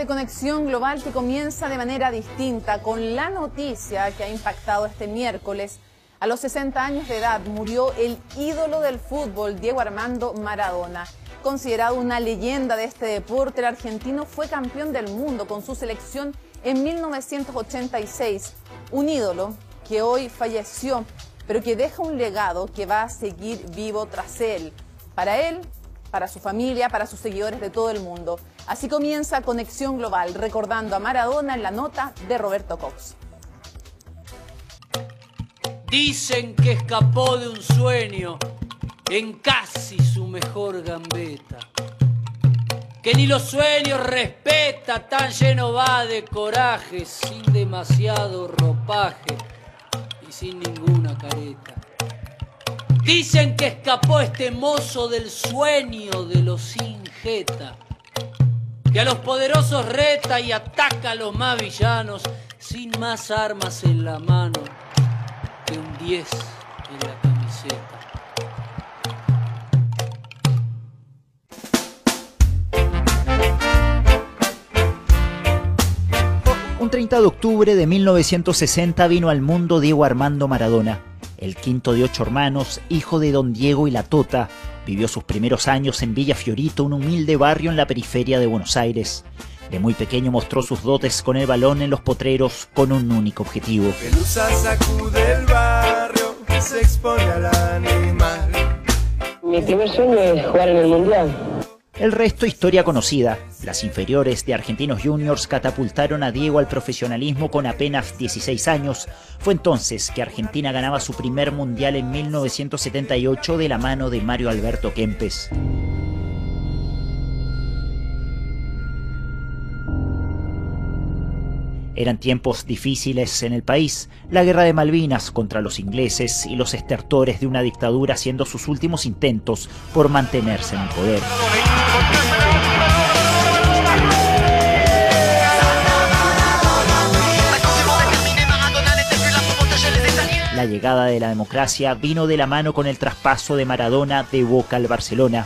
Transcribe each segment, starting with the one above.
este Conexión Global que comienza de manera distinta con la noticia que ha impactado este miércoles. A los 60 años de edad murió el ídolo del fútbol, Diego Armando Maradona. Considerado una leyenda de este deporte, el argentino fue campeón del mundo con su selección en 1986. Un ídolo que hoy falleció, pero que deja un legado que va a seguir vivo tras él. Para él, para su familia, para sus seguidores de todo el mundo. Así comienza Conexión Global, recordando a Maradona en la nota de Roberto Cox. Dicen que escapó de un sueño en casi su mejor gambeta, que ni los sueños respeta, tan lleno va de coraje, sin demasiado ropaje y sin ninguna careta. Dicen que escapó este mozo del sueño de los sin jeta, que a los poderosos reta y ataca a los más villanos, sin más armas en la mano que un 10 en la camiseta. Un 30 de octubre de 1960 vino al mundo Diego Armando Maradona, el quinto de 8 hermanos, hijo de don Diego y la Tota. Vivió sus primeros años en Villa Fiorito, un humilde barrio en la periferia de Buenos Aires. De muy pequeño mostró sus dotes con el balón en los potreros con un único objetivo. Pelusa sacude el barrio, se expone al animal. Mi primer sueño es jugar en el Mundial. El resto historia conocida. Las inferiores de Argentinos Juniors catapultaron a Diego al profesionalismo con apenas 16 años. Fue entonces que Argentina ganaba su primer mundial en 1978 de la mano de Mario Alberto Kempes. Eran tiempos difíciles en el país, la guerra de Malvinas contra los ingleses y los estertores de una dictadura haciendo sus últimos intentos por mantenerse en el poder. La llegada de la democracia vino de la mano con el traspaso de Maradona de Boca al Barcelona,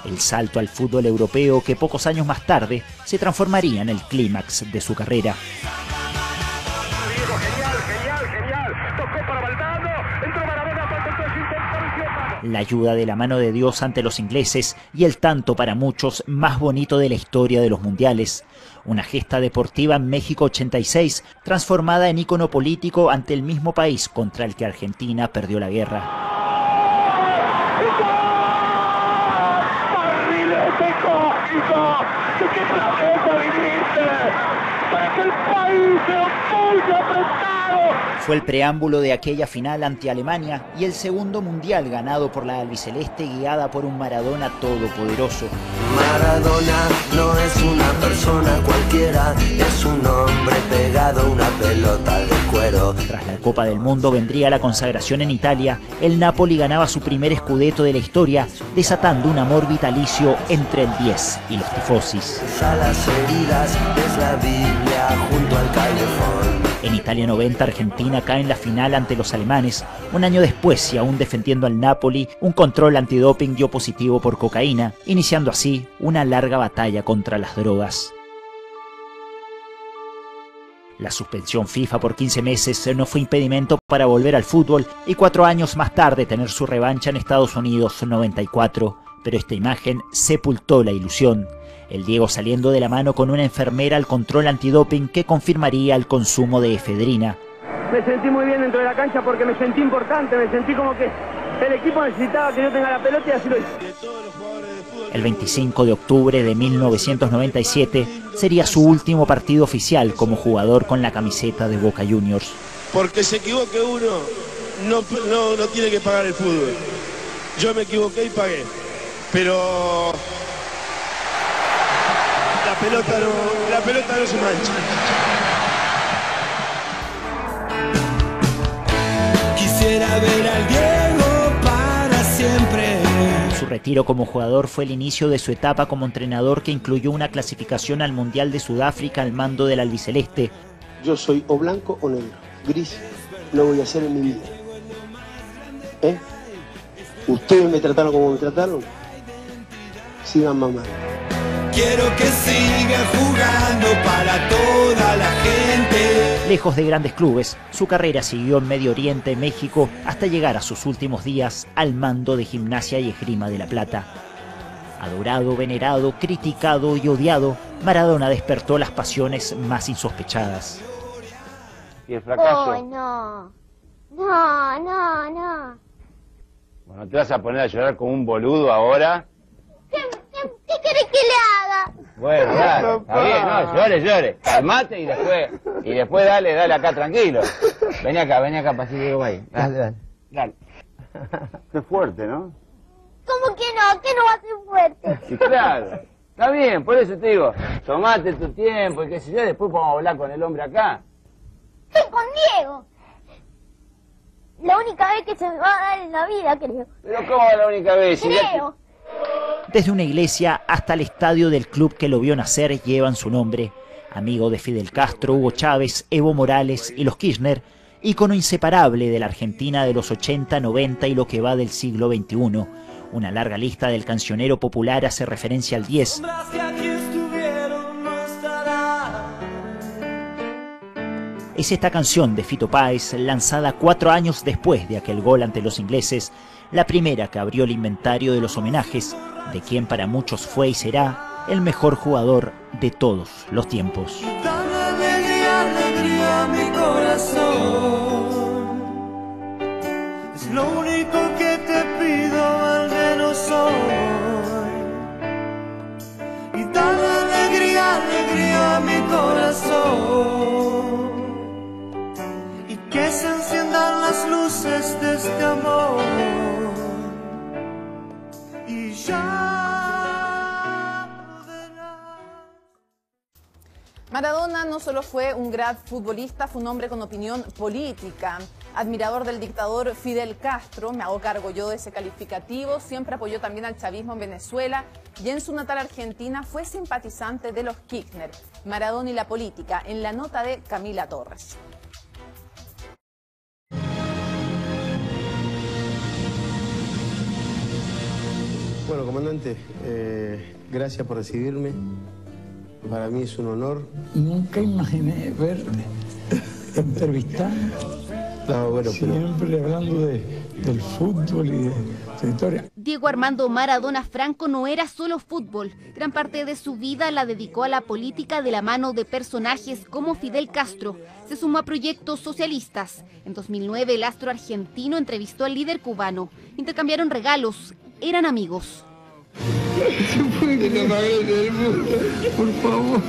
el salto al fútbol europeo que pocos años más tarde se transformaría en el clímax de su carrera. La ayuda de la mano de Dios ante los ingleses y el tanto para muchos más bonito de la historia de los mundiales. Una gesta deportiva en México 86, transformada en ícono político ante el mismo país contra el que Argentina perdió la guerra. Fue el preámbulo de aquella final ante Alemania y el segundo mundial ganado por la albiceleste guiada por un Maradona todopoderoso. Maradona no es una persona cualquiera, es un hombre pegado a una pelota de cuero. Tras la Copa del Mundo vendría la consagración en Italia. El Napoli ganaba su primer scudetto de la historia, desatando un amor vitalicio entre el 10 y los tifosis. A las heridas es la Biblia junto al calefón. En Italia 90, Argentina cae en la final ante los alemanes. Un año después, y aún defendiendo al Napoli, un control antidoping dio positivo por cocaína, iniciando así una larga batalla contra las drogas. La suspensión FIFA por 15 meses no fue impedimento para volver al fútbol y 4 años más tarde tener su revancha en Estados Unidos 94. Pero esta imagen sepultó la ilusión. El Diego saliendo de la mano con una enfermera al control antidoping que confirmaría el consumo de efedrina. Me sentí muy bien dentro de la cancha porque me sentí importante, me sentí como que el equipo necesitaba que yo tenga la pelota y así lo hice. El 25 de octubre de 1997 sería su último partido oficial como jugador con la camiseta de Boca Juniors. Porque se equivoque uno, no tiene que pagar el fútbol. Yo me equivoqué y pagué, pero la pelota no se mancha. Quisiera ver al Diego para siempre. Su retiro como jugador fue el inicio de su etapa como entrenador que incluyó una clasificación al Mundial de Sudáfrica al mando del albiceleste. Yo soy o blanco o negro, gris no voy a hacer en mi vida. Ustedes me trataron como me trataron, sigan mamando. Quiero que siga jugando para toda la gente. Lejos de grandes clubes, su carrera siguió en Medio Oriente, México, hasta llegar a sus últimos días al mando de Gimnasia y Esgrima de La Plata. Adorado, venerado, criticado y odiado, Maradona despertó las pasiones más insospechadas. ¿Y el fracaso? ¡Oh, no! No. Bueno, ¿te vas a poner a llorar como un boludo ahora? ¿Qué querés que le haga? Bueno, dale, está bien, no, llore. Calmate y después dale acá tranquilo. Vení acá, pasito ahí. Dale. Qué fuerte, ¿no? ¿Cómo que no? ¿Qué no va a ser fuerte? Sí, claro. Está bien, por eso te digo, tomate tu tiempo y qué sé yo, después podemos hablar con el hombre acá. Estoy con Diego. La única vez que se me va a dar en la vida, creo. Pero ¿cómo la única vez? Creo. Desde una iglesia hasta el estadio del club que lo vio nacer llevan su nombre. Amigo de Fidel Castro, Hugo Chávez, Evo Morales y los Kirchner, ícono inseparable de la Argentina de los 80, 90 y lo que va del siglo XXI. Una larga lista del cancionero popular hace referencia al 10. Es esta canción de Fito Páez, lanzada 4 años después de aquel gol ante los ingleses, la primera que abrió el inventario de los homenajes de quien para muchos fue y será el mejor jugador de todos los tiempos. Alegría, mi corazón. Es lo único que te pido, al menos hoy. Y dale alegría a mi corazón. Y que se enciendan las luces de este amor. Y ya. Maradona no solo fue un gran futbolista, fue un hombre con opinión política. Admirador del dictador Fidel Castro, me hago cargo yo de ese calificativo, siempre apoyó también al chavismo en Venezuela y en su natal Argentina fue simpatizante de los Kirchner. Maradona y la política, en la nota de Camila Torres. Bueno, comandante, gracias por recibirme. Para mí es un honor. Nunca imaginé verte entrevistando, siempre hablando del fútbol y de su historia. Diego Armando Maradona Franco no era solo fútbol. Gran parte de su vida la dedicó a la política de la mano de personajes como Fidel Castro. Se sumó a proyectos socialistas. En 2009 el astro argentino entrevistó al líder cubano. Intercambiaron regalos. Eran amigos. Se puede que no del mundo, por favor.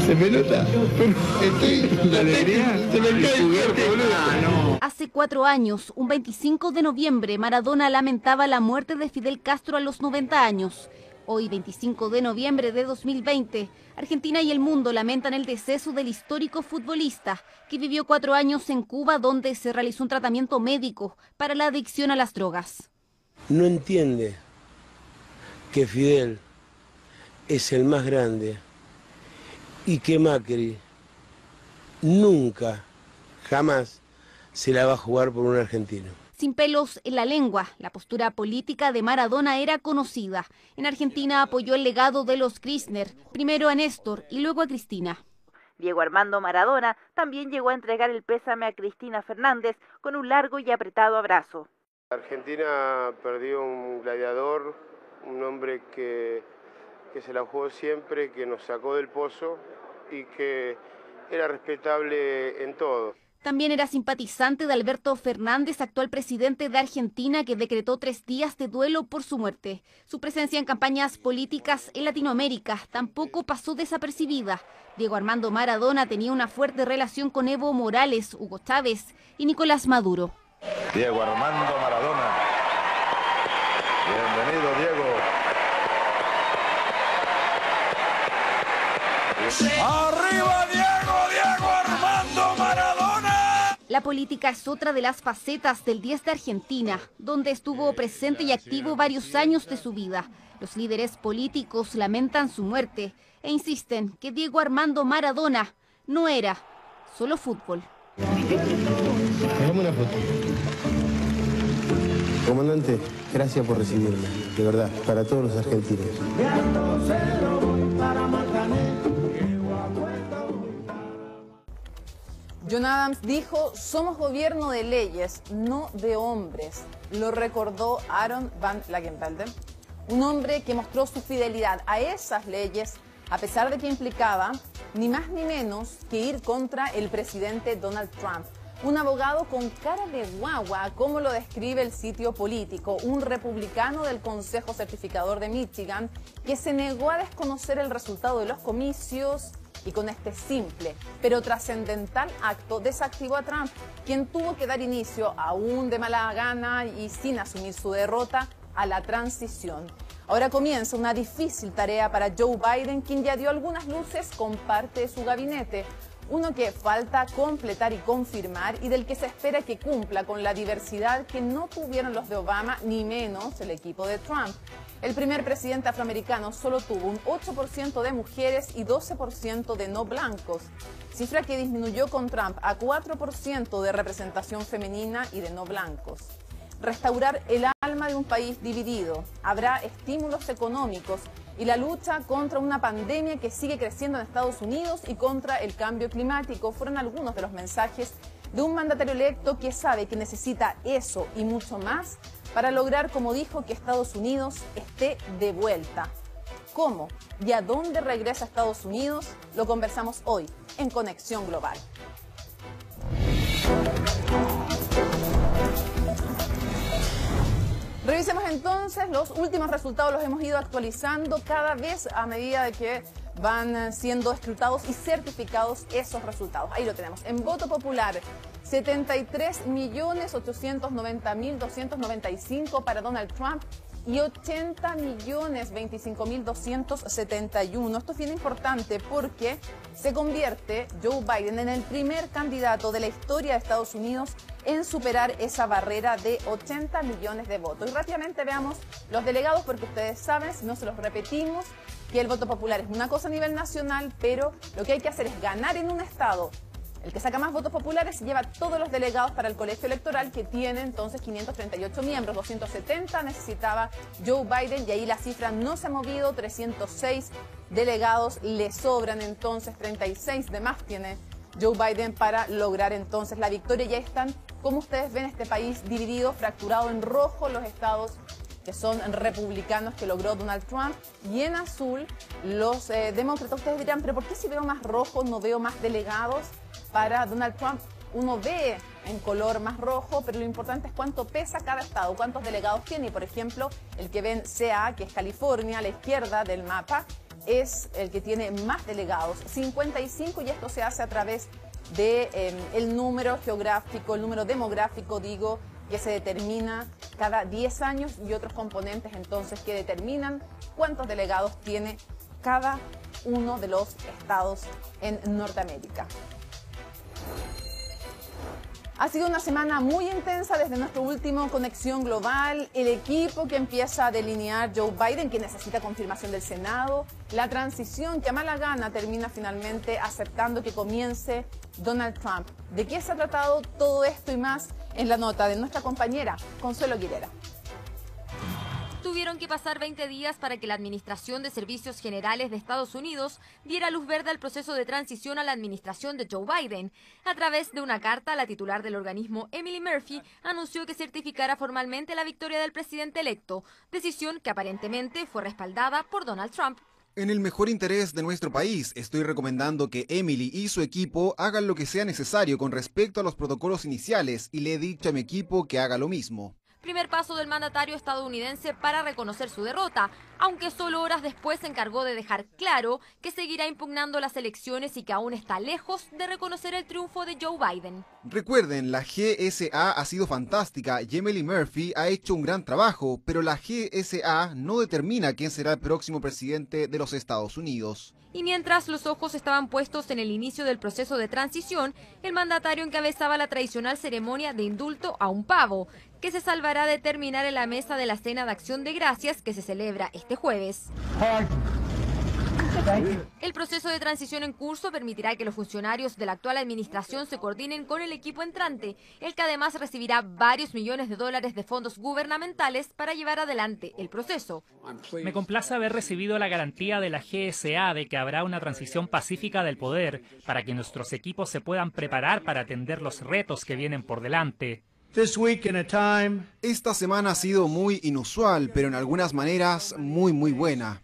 Se me nota, pero estoy la alegría, se me cae el cuerpo. Hace 4 años, un 25 de noviembre, Maradona lamentaba la muerte de Fidel Castro a los 90 años. Hoy, 25 de noviembre de 2020, Argentina y el mundo lamentan el deceso del histórico futbolista que vivió 4 años en Cuba, donde se realizó un tratamiento médico para la adicción a las drogas. No entiende que Fidel es el más grande y que Macri nunca, jamás se la va a jugar por un argentino. Sin pelos en la lengua, la postura política de Maradona era conocida. En Argentina apoyó el legado de los Kirchner, primero a Néstor y luego a Cristina. Diego Armando Maradona también llegó a entregar el pésame a Cristina Fernández con un largo y apretado abrazo. Argentina perdió un gladiador, un hombre que se la jugó siempre, que nos sacó del pozo y que era respetable en todo. También era simpatizante de Alberto Fernández, actual presidente de Argentina, que decretó 3 días de duelo por su muerte. Su presencia en campañas políticas en Latinoamérica tampoco pasó desapercibida. Diego Armando Maradona tenía una fuerte relación con Evo Morales, Hugo Chávez y Nicolás Maduro. Diego Armando Maradona. Bienvenido, Diego. ¡Arriba, Diego! ¡Diego Armando Maradona! La política es otra de las facetas del 10 de Argentina, donde estuvo presente y activo varios años de su vida. Los líderes políticos lamentan su muerte e insisten que Diego Armando Maradona no era solo fútbol. Hagamos una foto. Comandante. Gracias por recibirme, de verdad, para todos los argentinos. John Adams dijo, somos gobierno de leyes, no de hombres. Lo recordó Aaron Van Langenvelde, un hombre que mostró su fidelidad a esas leyes, a pesar de que implicaba ni más ni menos que ir contra el presidente Donald Trump. Un abogado con cara de guagua, como lo describe el sitio Político, un republicano del Consejo Certificador de Michigan que se negó a desconocer el resultado de los comicios y con este simple pero trascendental acto desactivó a Trump, quien tuvo que dar inicio, aún de mala gana y sin asumir su derrota, a la transición. Ahora comienza una difícil tarea para Joe Biden, quien ya dio algunas luces con parte de su gabinete. Uno que falta completar y confirmar y del que se espera que cumpla con la diversidad que no tuvieron los de Obama, ni menos el equipo de Trump. El primer presidente afroamericano solo tuvo un 8% de mujeres y 12% de no blancos, cifra que disminuyó con Trump a 4% de representación femenina y de no blancos. Restaurar el alma de un país dividido. Habrá estímulos económicos y la lucha contra una pandemia que sigue creciendo en Estados Unidos y contra el cambio climático fueron algunos de los mensajes de un mandatario electo que sabe que necesita eso y mucho más para lograr, como dijo, que Estados Unidos esté de vuelta. ¿Cómo y a dónde regresa Estados Unidos? Lo conversamos hoy en Conexión Global. Revisemos entonces los últimos resultados, los hemos ido actualizando cada vez a medida de que van siendo escrutados y certificados esos resultados. Ahí lo tenemos. En voto popular, 73.890.295 para Donald Trump y 80.025.271. Esto es bien importante porque se convierte Joe Biden en el primer candidato de la historia de Estados Unidos en superar esa barrera de 80 millones de votos. Y rápidamente veamos los delegados porque ustedes saben, si no se los repetimos, que el voto popular es una cosa a nivel nacional, pero lo que hay que hacer es ganar en un estado. El que saca más votos populares lleva todos los delegados para el colegio electoral, que tiene entonces 538 miembros, 270 necesitaba Joe Biden y ahí la cifra no se ha movido, 306 delegados le sobran, entonces 36 de más tiene Joe Biden para lograr entonces la victoria. Ya están, como ustedes ven, este país dividido, fracturado en rojo los estados que son republicanos que logró Donald Trump y en azul los demócratas. Ustedes dirán, pero ¿por qué si veo más rojo no veo más delegados para Donald Trump? Uno ve en color más rojo, pero lo importante es cuánto pesa cada estado, cuántos delegados tiene. Y por ejemplo, el que ven CA, que es California, a la izquierda del mapa, es el que tiene más delegados, 55, y esto se hace a través de el número geográfico, el número demográfico, digo, que se determina cada 10 años y otros componentes entonces que determinan cuántos delegados tiene cada uno de los estados en Norteamérica. Ha sido una semana muy intensa desde nuestro último Conexión Global, el equipo que empieza a delinear Joe Biden, que necesita confirmación del Senado, la transición que a mala gana termina finalmente aceptando que comience Donald Trump. ¿De qué se ha tratado todo esto y más en la nota de nuestra compañera Consuelo Aguilera? Tuvieron que pasar 20 días para que la Administración de Servicios Generales de Estados Unidos diera luz verde al proceso de transición a la administración de Joe Biden. A través de una carta, la titular del organismo, Emily Murphy, anunció que certificara formalmente la victoria del presidente electo, decisión que aparentemente fue respaldada por Donald Trump. En el mejor interés de nuestro país, estoy recomendando que Emily y su equipo hagan lo que sea necesario con respecto a los protocolos iniciales y le he dicho a mi equipo que haga lo mismo. Primer paso del mandatario estadounidense para reconocer su derrota, aunque solo horas después se encargó de dejar claro que seguirá impugnando las elecciones y que aún está lejos de reconocer el triunfo de Joe Biden. Recuerden, la GSA ha sido fantástica y Emily Murphy ha hecho un gran trabajo, pero la GSA no determina quién será el próximo presidente de los Estados Unidos. Y mientras los ojos estaban puestos en el inicio del proceso de transición, el mandatario encabezaba la tradicional ceremonia de indulto a un pavo, que se salvará de terminar en la mesa de la Cena de Acción de Gracias que se celebra este jueves. El proceso de transición en curso permitirá que los funcionarios de la actual administración se coordinen con el equipo entrante, el que además recibirá varios millones de dólares de fondos gubernamentales para llevar adelante el proceso. Me complace haber recibido la garantía de la GSA de que habrá una transición pacífica del poder para que nuestros equipos se puedan preparar para atender los retos que vienen por delante. Esta semana ha sido muy inusual, pero en algunas maneras muy buena.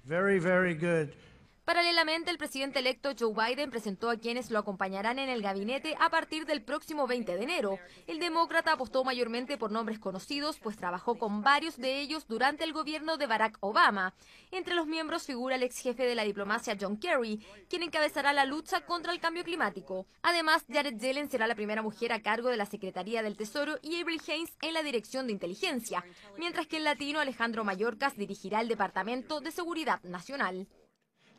Paralelamente, el presidente electo Joe Biden presentó a quienes lo acompañarán en el gabinete a partir del próximo 20 de enero. El demócrata apostó mayormente por nombres conocidos, pues trabajó con varios de ellos durante el gobierno de Barack Obama. Entre los miembros figura el ex jefe de la diplomacia John Kerry, quien encabezará la lucha contra el cambio climático. Además, Janet Yellen será la primera mujer a cargo de la Secretaría del Tesoro y Avril Haines en la Dirección de Inteligencia, mientras que el latino Alejandro Mayorkas dirigirá el Departamento de Seguridad Nacional.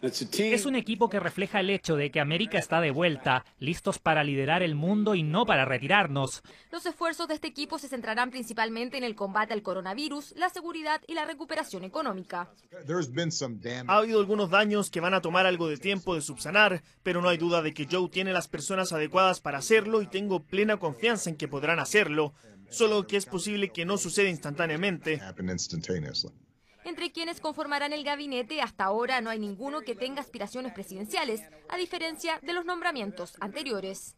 Es un equipo que refleja el hecho de que América está de vuelta, listos para liderar el mundo y no para retirarnos. Los esfuerzos de este equipo se centrarán principalmente en el combate al coronavirus, la seguridad y la recuperación económica. Ha habido algunos daños que van a tomar algo de tiempo de subsanar, pero no hay duda de que Joe tiene las personas adecuadas para hacerlo y tengo plena confianza en que podrán hacerlo, solo que es posible que no suceda instantáneamente. Entre quienes conformarán el gabinete, hasta ahora no hay ninguno que tenga aspiraciones presidenciales, a diferencia de los nombramientos anteriores.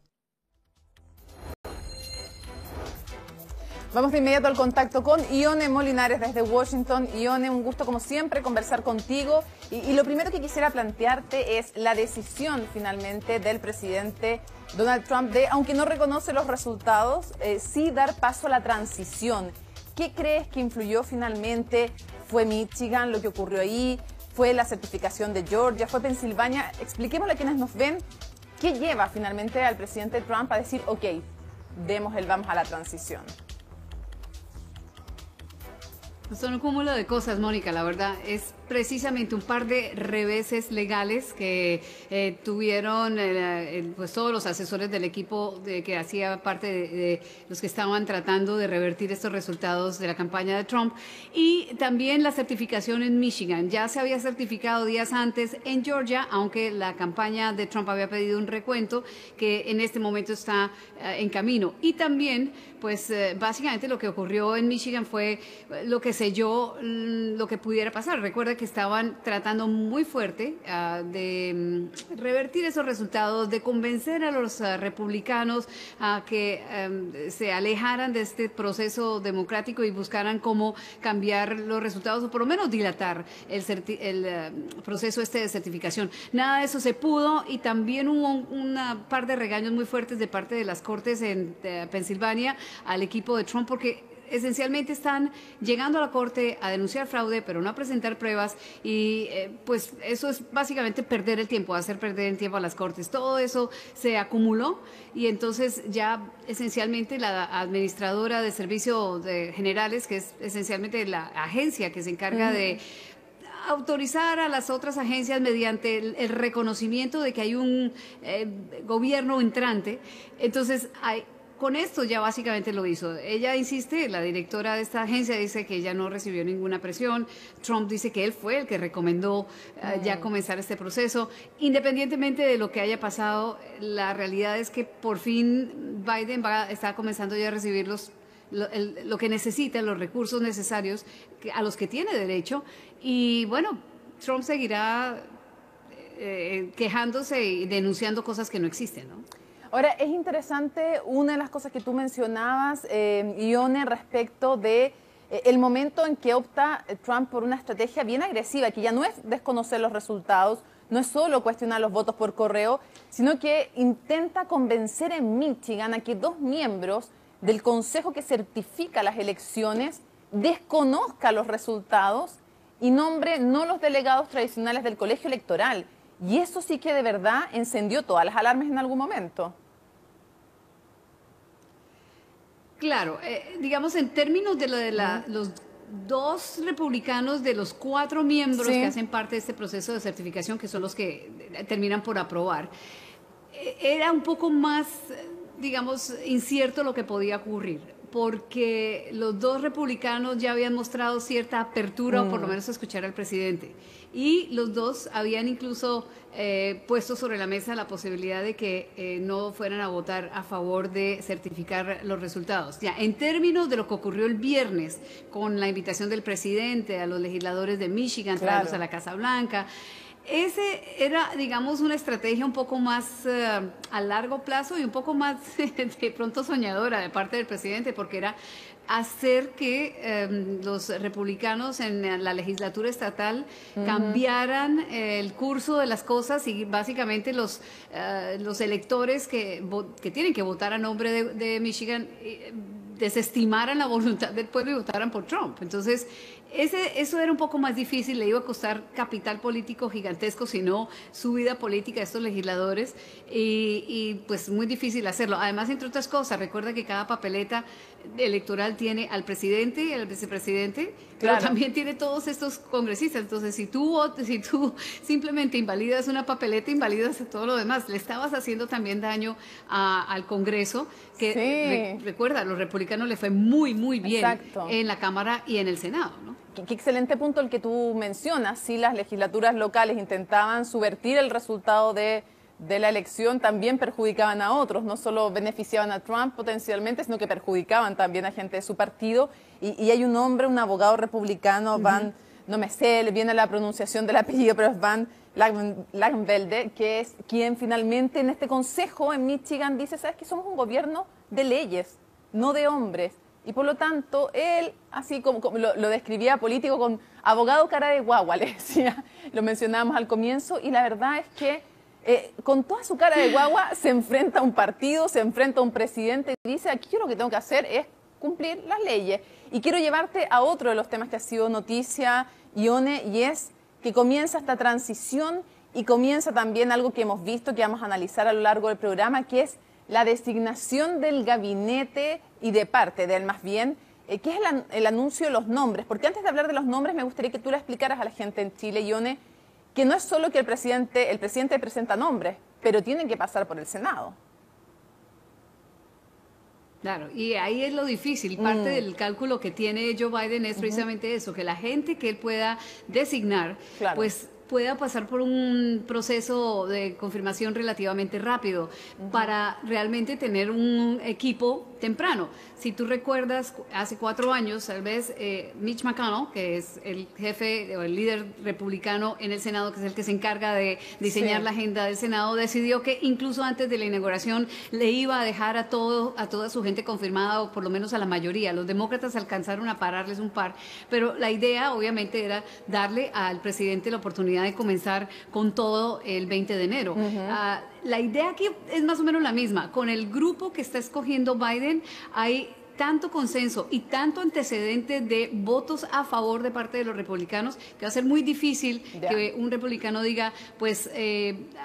Vamos de inmediato al contacto con Ione Molinares desde Washington. Ione, un gusto como siempre conversar contigo. Y lo primero que quisiera plantearte es la decisión finalmente del presidente Donald Trump de, aunque no reconoce los resultados, sí dar paso a la transición. ¿Qué crees que influyó finalmente? ¿Fue Michigan lo que ocurrió ahí? ¿Fue la certificación de Georgia? ¿Fue Pensilvania? Expliquémosle a quienes nos ven qué lleva finalmente al presidente Trump a decir, ok, demos el vamos a la transición. Son un cúmulo de cosas, Mónica, la verdad. Es precisamente un par de reveses legales que tuvieron pues todos los asesores del equipo que hacía parte de los que estaban tratando de revertir estos resultados de la campaña de Trump. Y también la certificación en Michigan. Ya se había certificado días antes en Georgia, aunque la campaña de Trump había pedido un recuento que en este momento está en camino. Y también, pues básicamente lo que ocurrió en Michigan fue lo que selló lo que pudiera pasar. Recuerda que estaban tratando muy fuerte de revertir esos resultados, de convencer a los republicanos a que se alejaran de este proceso democrático y buscaran cómo cambiar los resultados o por lo menos dilatar el proceso de certificación. Nada de eso se pudo y también hubo una par de regaños muy fuertes de parte de las cortes en Pensilvania al equipo de Trump porque esencialmente están llegando a la corte a denunciar fraude, pero no a presentar pruebas y pues eso es básicamente perder el tiempo, hacer perder el tiempo a las cortes. Todo eso se acumuló y entonces ya esencialmente la administradora de servicios generales, que es esencialmente la agencia que se encarga de autorizar a las otras agencias mediante el reconocimiento de que hay un gobierno entrante, entonces con esto ya básicamente lo hizo. Ella insiste, la directora de esta agencia dice que ella no recibió ninguna presión. Trump dice que él fue el que recomendó ya comenzar este proceso. Independientemente de lo que haya pasado, la realidad es que por fin Biden está comenzando ya a recibir lo que necesita, los recursos necesarios a los que tiene derecho. Y bueno, Trump seguirá quejándose y denunciando cosas que no existen, ¿no? Ahora, es interesante una de las cosas que tú mencionabas, Ione, respecto de el momento en que opta Trump por una estrategia bien agresiva, que ya no es desconocer los resultados, no es solo cuestionar los votos por correo, sino que intenta convencer en Michigan a que dos miembros del consejo que certifica las elecciones desconozca los resultados y nombre no los delegados tradicionales del colegio electoral. Y eso sí que de verdad encendió todas las alarmas en algún momento. Claro, digamos en términos de los dos republicanos de los 4 miembros que hacen parte de este proceso de certificación, que son los que terminan por aprobar, era un poco más, digamos, incierto lo que podía ocurrir. porque los dos republicanos ya habían mostrado cierta apertura, o por lo menos a escuchar al presidente. Y los dos habían incluso puesto sobre la mesa la posibilidad de que no fueran a votar a favor de certificar los resultados. Ya, en términos de lo que ocurrió el viernes con la invitación del presidente a los legisladores de Michigan, traerlos a la Casa Blanca, ese era, digamos, una estrategia un poco más a largo plazo y un poco más de pronto soñadora de parte del presidente, porque era hacer que los republicanos en la legislatura estatal cambiaran el curso de las cosas y básicamente los electores que tienen que votar a nombre de Michigan desestimaran la voluntad del pueblo y votaran por Trump. Entonces, eso era un poco más difícil, le iba a costar capital político gigantesco, sino su vida política de estos legisladores, y pues muy difícil hacerlo. Además, entre otras cosas, recuerda que cada papeleta electoral tiene al presidente y al vicepresidente, pero también tiene todos estos congresistas. Entonces, si tú simplemente invalidas una papeleta, invalidas todo lo demás. Le estabas haciendo también daño al Congreso, que recuerda, a los republicanos le fue muy, muy bien en la Cámara y en el Senado, ¿no? Qué excelente punto el que tú mencionas. Si las legislaturas locales intentaban subvertir el resultado de la elección, también perjudicaban a otros, no solo beneficiaban a Trump potencialmente, sino que perjudicaban también a gente de su partido. Y hay un hombre, un abogado republicano, Van, no me sé, le viene la pronunciación del apellido, pero es Van Lagenvelde, que es quien finalmente en este consejo en Michigan dice, ¿sabes qué? Somos un gobierno de leyes, no de hombres. Y por lo tanto, él, así como lo describía político, con abogado cara de guagua, le decía, lo mencionábamos al comienzo, y la verdad es que con toda su cara de guagua se enfrenta a un partido, se enfrenta a un presidente y dice, aquí yo lo que tengo que hacer es cumplir las leyes. Y quiero llevarte a otro de los temas que ha sido noticia, Ione, y es que comienza esta transición y comienza también algo que hemos visto, que vamos a analizar a lo largo del programa, que es la designación del gabinete y de parte de él más bien, que es el anuncio de los nombres. Porque antes de hablar de los nombres, me gustaría que tú le explicaras a la gente en Chile, Ione, que no es solo que el presidente presenta nombres, pero tienen que pasar por el Senado. Claro, y ahí es lo difícil. Parte del cálculo que tiene Joe Biden es precisamente eso, que la gente que él pueda designar, pues pueda pasar por un proceso de confirmación relativamente rápido para realmente tener un equipo temprano. Si tú recuerdas, hace 4 años, tal vez, Mitch McConnell, que es el jefe o el líder republicano en el Senado, que es el que se encarga de diseñar la agenda del Senado, decidió que incluso antes de la inauguración le iba a dejar a toda su gente confirmada, o por lo menos a la mayoría. Los demócratas alcanzaron a pararles un par, pero la idea obviamente era darle al presidente la oportunidad de comenzar con todo el 20 de enero. La idea aquí es más o menos la misma. Con el grupo que está escogiendo Biden hay tanto consenso y tanto antecedente de votos a favor de parte de los republicanos que va a ser muy difícil que un republicano diga, pues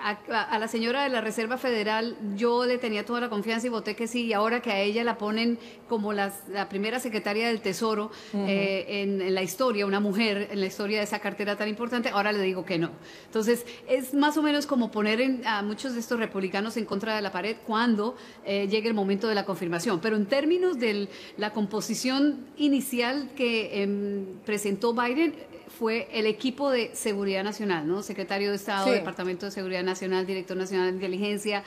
a la señora de la Reserva Federal yo le tenía toda la confianza y voté que sí, y ahora que a ella la ponen como la primera secretaria del Tesoro en la historia, una mujer en la historia de esa cartera tan importante, ahora le digo que no. Entonces es más o menos como poner a muchos de estos republicanos en contra de la pared cuando llegue el momento de la confirmación. Pero en términos de la composición inicial que presentó Biden, fue el equipo de Seguridad Nacional, ¿no? Secretario de Estado, Departamento de Seguridad Nacional, Director Nacional de Inteligencia,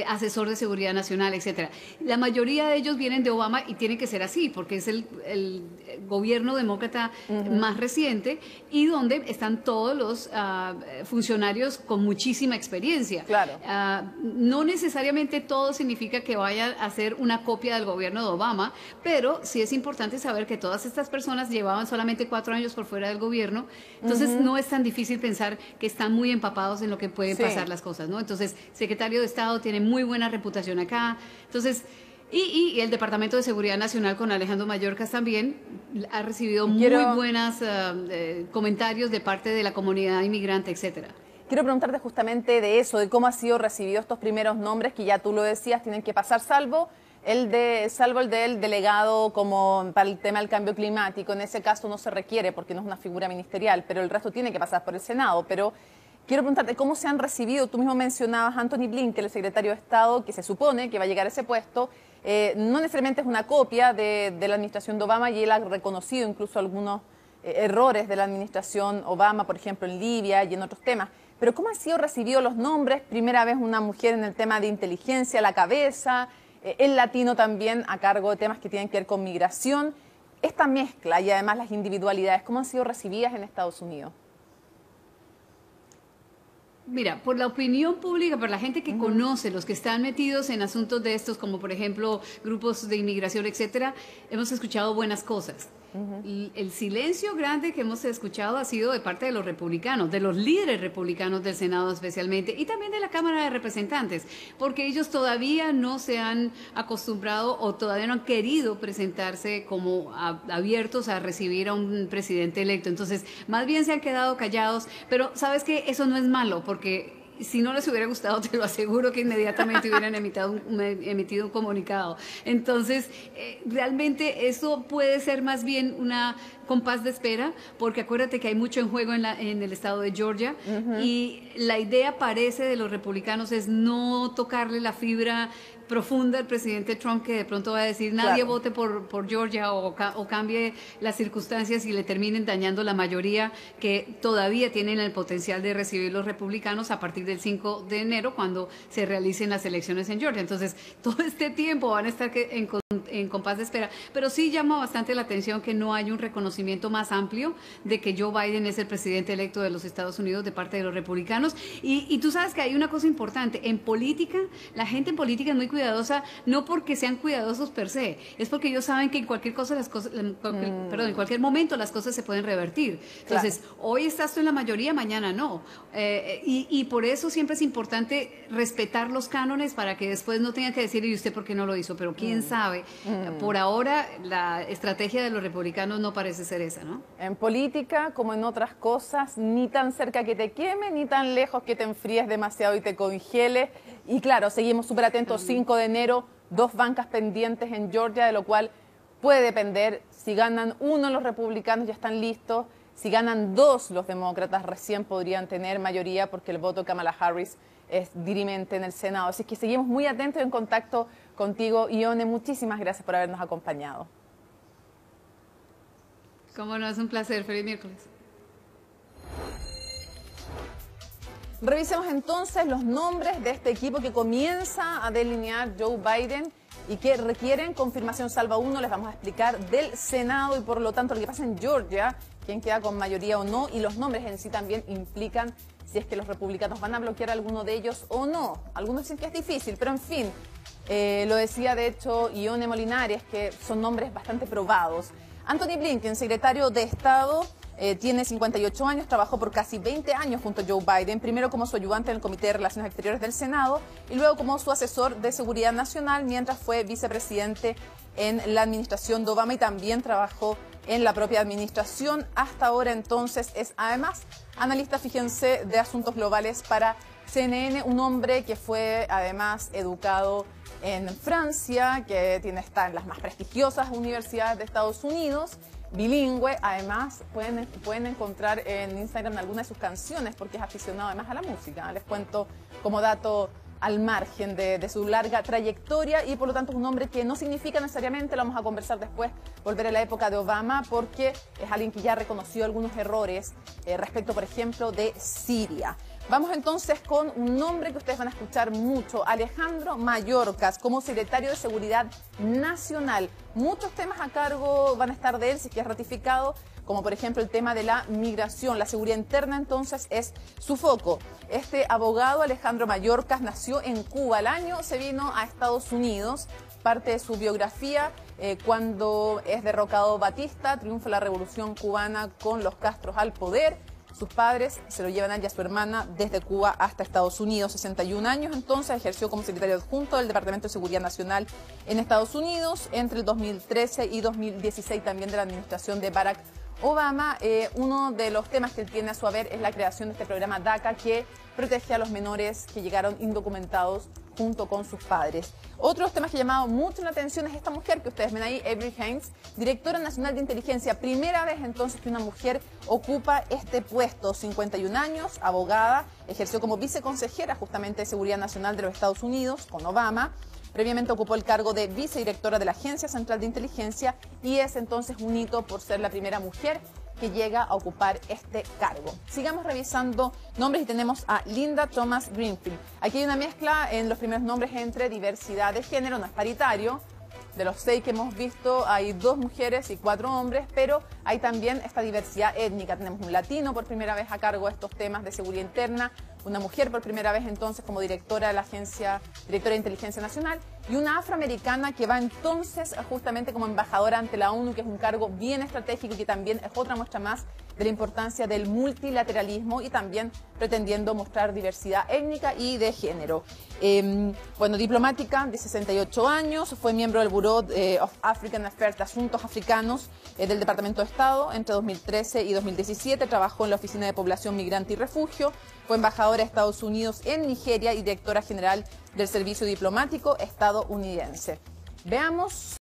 asesor de Seguridad Nacional, etcétera. La mayoría de ellos vienen de Obama y tiene que ser así, porque es el gobierno demócrata más reciente y donde están todos los funcionarios con muchísima experiencia. No necesariamente todo significa que vayan a ser una copia del gobierno de Obama, pero sí es importante saber que todas estas personas llevaban solamente 4 años por fuera del gobierno. Entonces no es tan difícil pensar que están muy empapados en lo que pueden pasar las cosas, ¿no? Entonces, secretario de Estado tiene muy buena reputación acá. Entonces, y el Departamento de Seguridad Nacional con Alejandro Mayorkas también ha recibido muy buenos comentarios de parte de la comunidad inmigrante, etcétera. Quiero preguntarte justamente de eso, de cómo han sido recibidos estos primeros nombres que ya tú lo decías, tienen que pasar, salvo el del delegado como para el tema del cambio climático. En ese caso no se requiere porque no es una figura ministerial, pero el resto tiene que pasar por el Senado. Pero quiero preguntarte cómo se han recibido, tú mismo mencionabas a Antony Blinken, el secretario de Estado, que se supone que va a llegar a ese puesto, no necesariamente es una copia de la administración de Obama y él ha reconocido incluso algunos errores de la administración Obama, por ejemplo en Libia y en otros temas. Pero ¿cómo han sido recibidos los nombres? Primera vez una mujer en el tema de inteligencia a la cabeza, el latino también a cargo de temas que tienen que ver con migración. Esta mezcla y además las individualidades, ¿cómo han sido recibidas en Estados Unidos? Mira, por la opinión pública, por la gente que conoce, los que están metidos en asuntos de estos, como por ejemplo grupos de inmigración, etcétera, hemos escuchado buenas cosas. El silencio grande que hemos escuchado ha sido de parte de los republicanos, de los líderes republicanos del Senado especialmente, y también de la Cámara de Representantes, porque ellos todavía no se han acostumbrado o todavía no han querido presentarse como abiertos a recibir a un presidente electo. Entonces, más bien se han quedado callados, pero ¿sabes qué? Eso no es malo, porque si no les hubiera gustado, te lo aseguro que inmediatamente hubieran emitido un comunicado. Entonces, realmente eso puede ser más bien una compás de espera, porque acuérdate que hay mucho en juego en el estado de Georgia, y la idea parece de los republicanos es no tocarle la fibra profunda al presidente Trump, que de pronto va a decir nadie vote por Georgia o cambie las circunstancias y le terminen dañando la mayoría que todavía tienen el potencial de recibir los republicanos a partir del 5 de enero cuando se realicen las elecciones en Georgia. Entonces, todo este tiempo van a estar en compás de espera, pero sí llama bastante la atención que no hay un reconocimiento más amplio de que Joe Biden es el presidente electo de los Estados Unidos de parte de los republicanos. Y tú sabes que hay una cosa importante, en política, la gente en política es muy cuidadosa, no porque sean cuidadosos per se, es porque ellos saben que en cualquier cosa en cualquier momento las cosas se pueden revertir. Entonces, hoy estás tú en la mayoría, mañana no. Y por eso siempre es importante respetar los cánones para que después no tengan que decir, ¿y usted por qué no lo hizo? Pero quién sabe. Por ahora, la estrategia de los republicanos no parece ser esa, ¿no? En política, como en otras cosas, ni tan cerca que te queme, ni tan lejos que te enfríes demasiado y te congeles. Y claro, seguimos súper atentos, 5 de enero, 2 bancas pendientes en Georgia, de lo cual puede depender. Si ganan 1 los republicanos, ya están listos. Si ganan 2 los demócratas, recién podrían tener mayoría porque el voto de Kamala Harris es dirimente en el Senado. Así que seguimos muy atentos y en contacto contigo, Ione. Muchísimas gracias por habernos acompañado. Cómo no, es un placer. Feliz miércoles. Revisemos entonces los nombres de este equipo que comienza a delinear Joe Biden y que requieren confirmación salva uno. Les vamos a explicar del Senado y por lo tanto lo que pasa en Georgia, quién queda con mayoría o no, y los nombres en sí también implican si es que los republicanos van a bloquear a alguno de ellos o no. Algunos dicen que es difícil, pero en fin, lo decía de hecho Ione Molinares, que son nombres bastante probados. Antony Blinken, secretario de Estado, tiene 58 años, trabajó por casi 20 años junto a Joe Biden, primero como su ayudante en el Comité de Relaciones Exteriores del Senado y luego como su asesor de Seguridad Nacional mientras fue vicepresidente en la administración de Obama y también trabajó en la propia administración. Hasta ahora entonces es además analista, fíjense, de asuntos globales para CNN, un hombre que fue además educado en Francia, que está en las más prestigiosas universidades de Estados Unidos, bilingüe. Además pueden encontrar en Instagram algunas de sus canciones porque es aficionado además a la música. Les cuento como dato al margen de su larga trayectoria y por lo tanto es un hombre que no significa necesariamente, lo vamos a conversar después, volver a la época de Obama, porque es alguien que ya reconoció algunos errores respecto, por ejemplo, de Siria. Vamos entonces con un nombre que ustedes van a escuchar mucho, Alejandro Mayorkas, como secretario de Seguridad Nacional. Muchos temas a cargo van a estar de él si es que es ratificado, como por ejemplo el tema de la migración. La seguridad interna entonces es su foco. Este abogado, Alejandro Mayorkas, nació en Cuba. Al año se vino a Estados Unidos. Parte de su biografía, cuando es derrocado Batista, triunfa la revolución cubana con los Castros al poder. Sus padres se lo llevan a ella y a su hermana desde Cuba hasta Estados Unidos. 61 años entonces, ejerció como secretario adjunto del Departamento de Seguridad Nacional en Estados Unidos entre el 2013 y 2016 también de la administración de Barack Obama, uno de los temas que él tiene a su haber es la creación de este programa DACA que protege a los menores que llegaron indocumentados junto con sus padres. Otros temas que ha llamado mucho la atención es esta mujer que ustedes ven ahí, Avery Haines, directora nacional de inteligencia. Primera vez entonces que una mujer ocupa este puesto, 51 años, abogada, ejerció como viceconsejera justamente de Seguridad Nacional de los Estados Unidos con Obama. Previamente ocupó el cargo de vicedirectora de la Agencia Central de Inteligencia y es entonces un hito por ser la primera mujer que llega a ocupar este cargo. Sigamos revisando nombres y tenemos a Linda Thomas Greenfield. Aquí hay una mezcla en los primeros nombres entre diversidad de género, no es paritario. De los 6 que hemos visto hay 2 mujeres y 4 hombres, pero hay también esta diversidad étnica. Tenemos un latino por primera vez a cargo de estos temas de seguridad interna, una mujer por primera vez entonces como directora de la Agencia, directora de Inteligencia Nacional, y una afroamericana que va entonces justamente como embajadora ante la ONU, que es un cargo bien estratégico y que también es otra muestra más de la importancia del multilateralismo y también pretendiendo mostrar diversidad étnica y de género. Bueno, diplomática de 68 años, fue miembro del Bureau of African Affairs de Asuntos Africanos del Departamento de Estado entre 2013 y 2017, trabajó en la Oficina de Población Migrante y Refugio, fue embajadora de Estados Unidos en Nigeria y directora general del Servicio Diplomático estadounidense. Veamos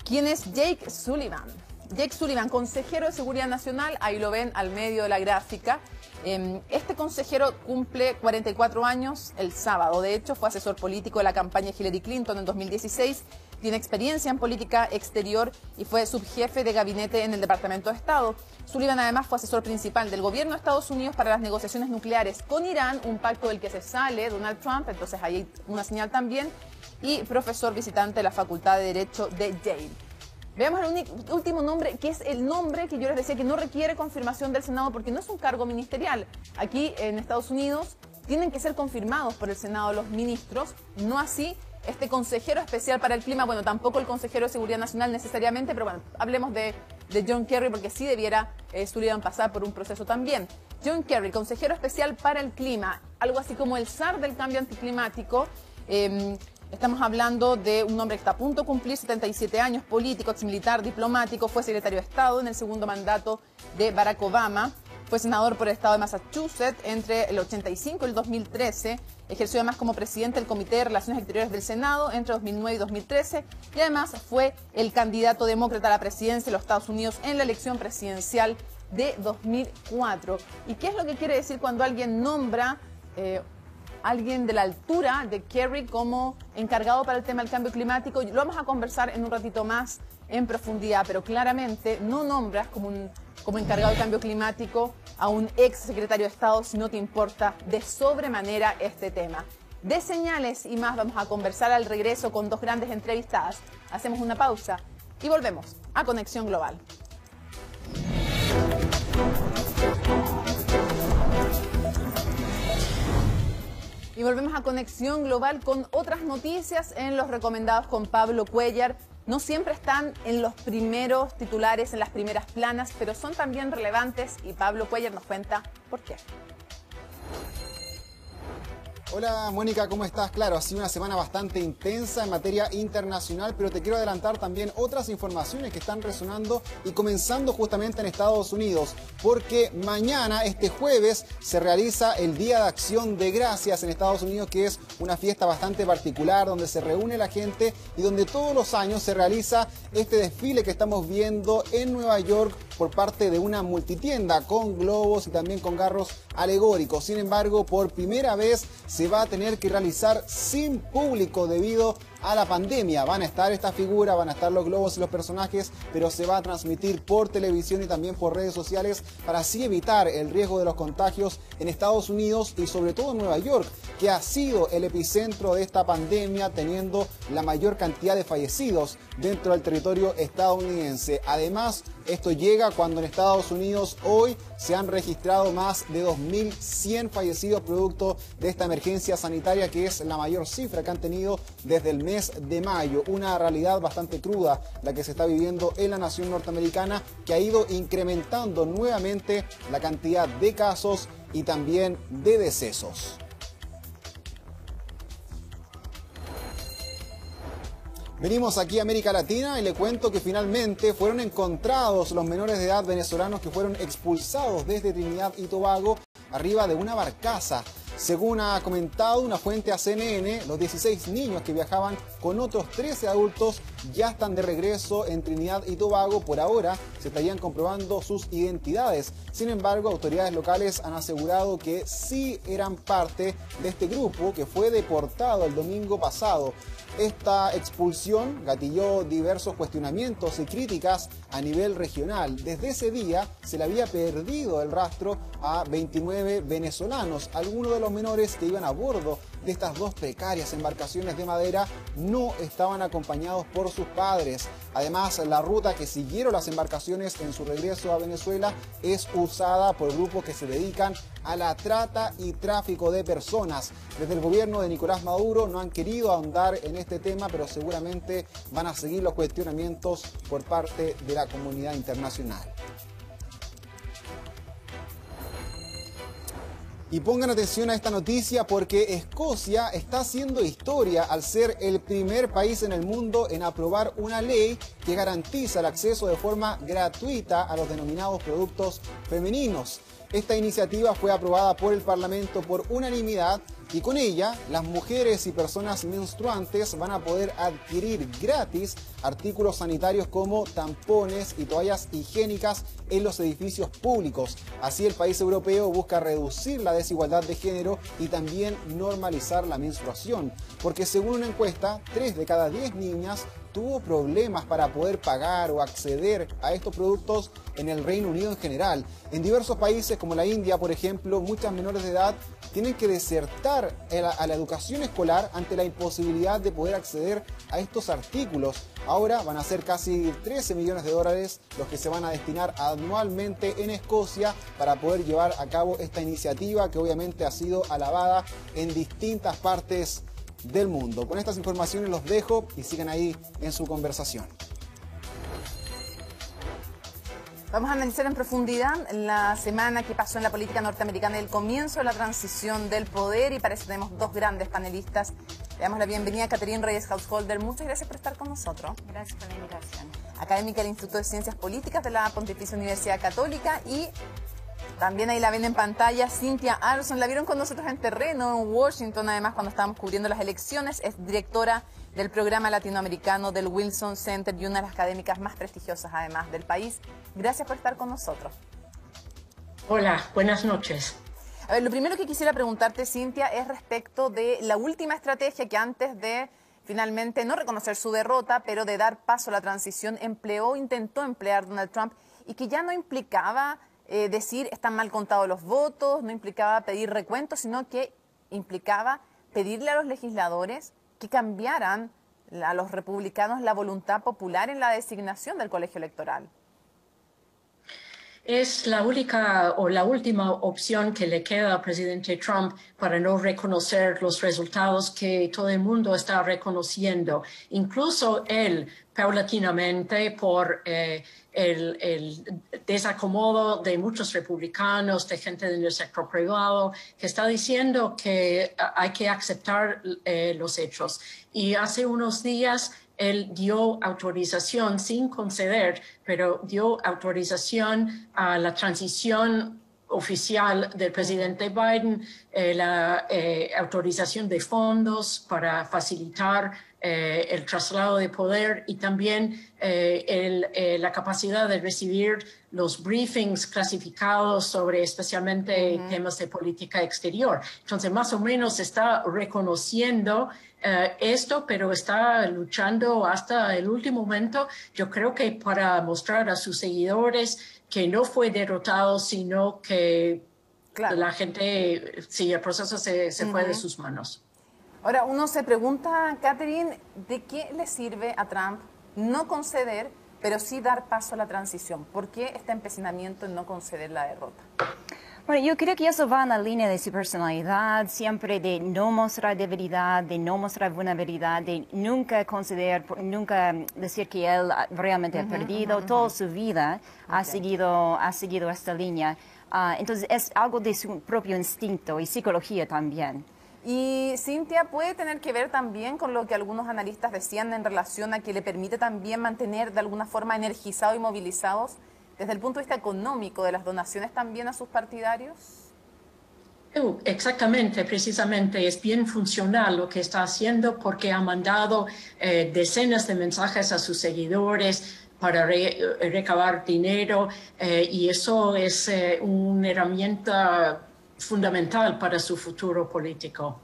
quién es Jake Sullivan. Jake Sullivan, consejero de Seguridad Nacional, ahí lo ven al medio de la gráfica. Este consejero cumple 44 años el sábado. De hecho, fue asesor político de la campaña Hillary Clinton en 2016. Tiene experiencia en política exterior y fue subjefe de gabinete en el Departamento de Estado. Sullivan además fue asesor principal del gobierno de Estados Unidos para las negociaciones nucleares con Irán, un pacto del que se sale Donald Trump, entonces ahí hay una señal también, y profesor visitante de la Facultad de Derecho de Yale. Veamos el último nombre, que es el nombre que yo les decía que no requiere confirmación del Senado porque no es un cargo ministerial. Aquí en Estados Unidos tienen que ser confirmados por el Senado los ministros, no así este consejero especial para el clima, bueno, tampoco el consejero de Seguridad Nacional necesariamente, pero bueno, hablemos de John Kerry porque sí debiera Sullivan pasar por un proceso también. John Kerry, consejero especial para el clima, algo así como el zar del cambio anticlimático. Estamos hablando de un hombre que está a punto de cumplir 77 años, político, exmilitar, diplomático, fue secretario de Estado en el segundo mandato de Barack Obama, fue senador por el estado de Massachusetts entre el 85 y el 2013, ejerció además como presidente del Comité de Relaciones Exteriores del Senado entre 2009 y 2013 y además fue el candidato demócrata a la presidencia de los Estados Unidos en la elección presidencial de 2004. ¿Y qué es lo que quiere decir cuando alguien nombra alguien de la altura de Kerry como encargado para el tema del cambio climático? Lo vamos a conversar en un ratito más en profundidad, pero claramente no nombras como encargado del cambio climático a un ex secretario de Estado si no te importa de sobremanera este tema. De señales y más vamos a conversar al regreso con 2 grandes entrevistadas. Hacemos una pausa y volvemos a Conexión Global. Y volvemos a Conexión Global con otras noticias en los recomendados con Pablo Cuellar. No siempre están en los primeros titulares, en las primeras planas, pero son también relevantes y Pablo Cuellar nos cuenta por qué. Hola Mónica, ¿cómo estás? Claro, ha sido una semana bastante intensa en materia internacional, pero te quiero adelantar también otras informaciones que están resonando y comenzando justamente en Estados Unidos, porque mañana, este jueves, se realiza el Día de Acción de Gracias en Estados Unidos, que es una fiesta bastante particular, donde se reúne la gente y donde todos los años se realiza este desfile que estamos viendo en Nueva York por parte de una multitienda con globos y también con carros alegóricos. Sin embargo, por primera vez se va a tener que realizar sin público debido a la pandemia. Van a estar estas figuras, van a estar los globos y los personajes, pero se va a transmitir por televisión y también por redes sociales para así evitar el riesgo de los contagios en Estados Unidos y sobre todo en Nueva York, que ha sido el epicentro de esta pandemia, teniendo la mayor cantidad de fallecidos dentro del territorio estadounidense. Además, esto llega cuando en Estados Unidos hoy se han registrado más de 2.100 fallecidos producto de esta emergencia sanitaria, que es la mayor cifra que han tenido desde el mes de mayo. Una realidad bastante cruda la que se está viviendo en la nación norteamericana, que ha ido incrementando nuevamente la cantidad de casos y también de decesos. Venimos aquí a América Latina y le cuento que finalmente fueron encontrados los menores de edad venezolanos que fueron expulsados desde Trinidad y Tobago arriba de una barcaza. Según ha comentado una fuente a CNN, los 16 niños que viajaban con otros 13 adultos ya están de regreso en Trinidad y Tobago. Por ahora se estarían comprobando sus identidades. Sin embargo, autoridades locales han asegurado que sí eran parte de este grupo que fue deportado el domingo pasado. Esta expulsión gatilló diversos cuestionamientos y críticas a nivel regional. Desde ese día se le había perdido el rastro a 29 venezolanos. Algunos de los menores que iban a bordo de estas dos precarias embarcaciones de madera no estaban acompañados por sus padres. Además, la ruta que siguieron las embarcaciones en su regreso a Venezuela es usada por grupos que se dedican a la trata y tráfico de personas. Desde el gobierno de Nicolás Maduro no han querido ahondar en este tema, pero seguramente van a seguir los cuestionamientos por parte de la comunidad internacional. Y pongan atención a esta noticia porque Escocia está haciendo historia al ser el primer país en el mundo en aprobar una ley que garantiza el acceso de forma gratuita a los denominados productos femeninos. Esta iniciativa fue aprobada por el Parlamento por unanimidad y con ella las mujeres y personas menstruantes van a poder adquirir gratis artículos sanitarios como tampones y toallas higiénicas en los edificios públicos. Así el país europeo busca reducir la desigualdad de género y también normalizar la menstruación, porque según una encuesta, 3 de cada 10 niñas tuvo problemas para poder pagar o acceder a estos productos en el Reino Unido en general. En diversos países como la India, por ejemplo, muchas menores de edad tienen que desertar a la educación escolar ante la imposibilidad de poder acceder a estos artículos. Ahora van a ser casi 13 millones de dólares los que se van a destinar anualmente en Escocia para poder llevar a cabo esta iniciativa que obviamente ha sido alabada en distintas partes del mundo. Con estas informaciones los dejo y sigan ahí en su conversación. Vamos a analizar en profundidad la semana que pasó en la política norteamericana, el comienzo de la transición del poder, y para eso tenemos dos grandes panelistas. Le damos la bienvenida a Catherine Reyes Hausholder. Muchas gracias por estar con nosotros. Gracias por la invitación. Académica del Instituto de Ciencias Políticas de la Pontificia Universidad Católica, y también ahí la ven en pantalla, Cynthia Arson. La vieron con nosotros en terreno, en Washington, además, cuando estábamos cubriendo las elecciones. Es directora del programa latinoamericano del Wilson Center y una de las académicas más prestigiosas, además, del país. Gracias por estar con nosotros. Hola, buenas noches. A ver, lo primero que quisiera preguntarte, Cynthia, es respecto de la última estrategia que antes de finalmente no reconocer su derrota, pero de dar paso a la transición, intentó emplear Donald Trump, y que ya no implicaba decir están mal contados los votos, no implicaba pedir recuentos, sino que implicaba pedirle a los legisladores que cambiaran a los republicanos la voluntad popular en la designación del colegio electoral. Es la única o la última opción que le queda al presidente Trump para no reconocer los resultados que todo el mundo está reconociendo, incluso él paulatinamente por el desacomodo de muchos republicanos, de gente del sector privado, que está diciendo que hay que aceptar los hechos. Y hace unos días él dio autorización, sin conceder, pero dio autorización a la transición oficial del presidente Biden, la autorización de fondos para facilitar el traslado de poder, y también la capacidad de recibir los briefings clasificados sobre especialmente temas de política exterior. Entonces, más o menos está reconociendo esto, pero está luchando hasta el último momento, yo creo que para mostrar a sus seguidores que no fue derrotado, sino que la gente, sí, el proceso se fue de sus manos. Ahora, uno se pregunta, Catherine, ¿de qué le sirve a Trump no conceder, pero sí dar paso a la transición? ¿Por qué este empecinamiento en no conceder la derrota? Bueno, yo creo que eso va en la línea de su personalidad, siempre de no mostrar debilidad, de no mostrar vulnerabilidad, de nunca conceder, nunca decir que él realmente ha perdido. Toda su vida ha seguido esta línea. Entonces es algo de su propio instinto y psicología también. Y Cintia, ¿puede tener que ver también con lo que algunos analistas decían en relación a que le permite también mantener de alguna forma energizados y movilizados desde el punto de vista económico de las donaciones también a sus partidarios? Exactamente, precisamente es bien funcional lo que está haciendo porque ha mandado decenas de mensajes a sus seguidores para recabar dinero y eso es una herramienta fundamental para su futuro político.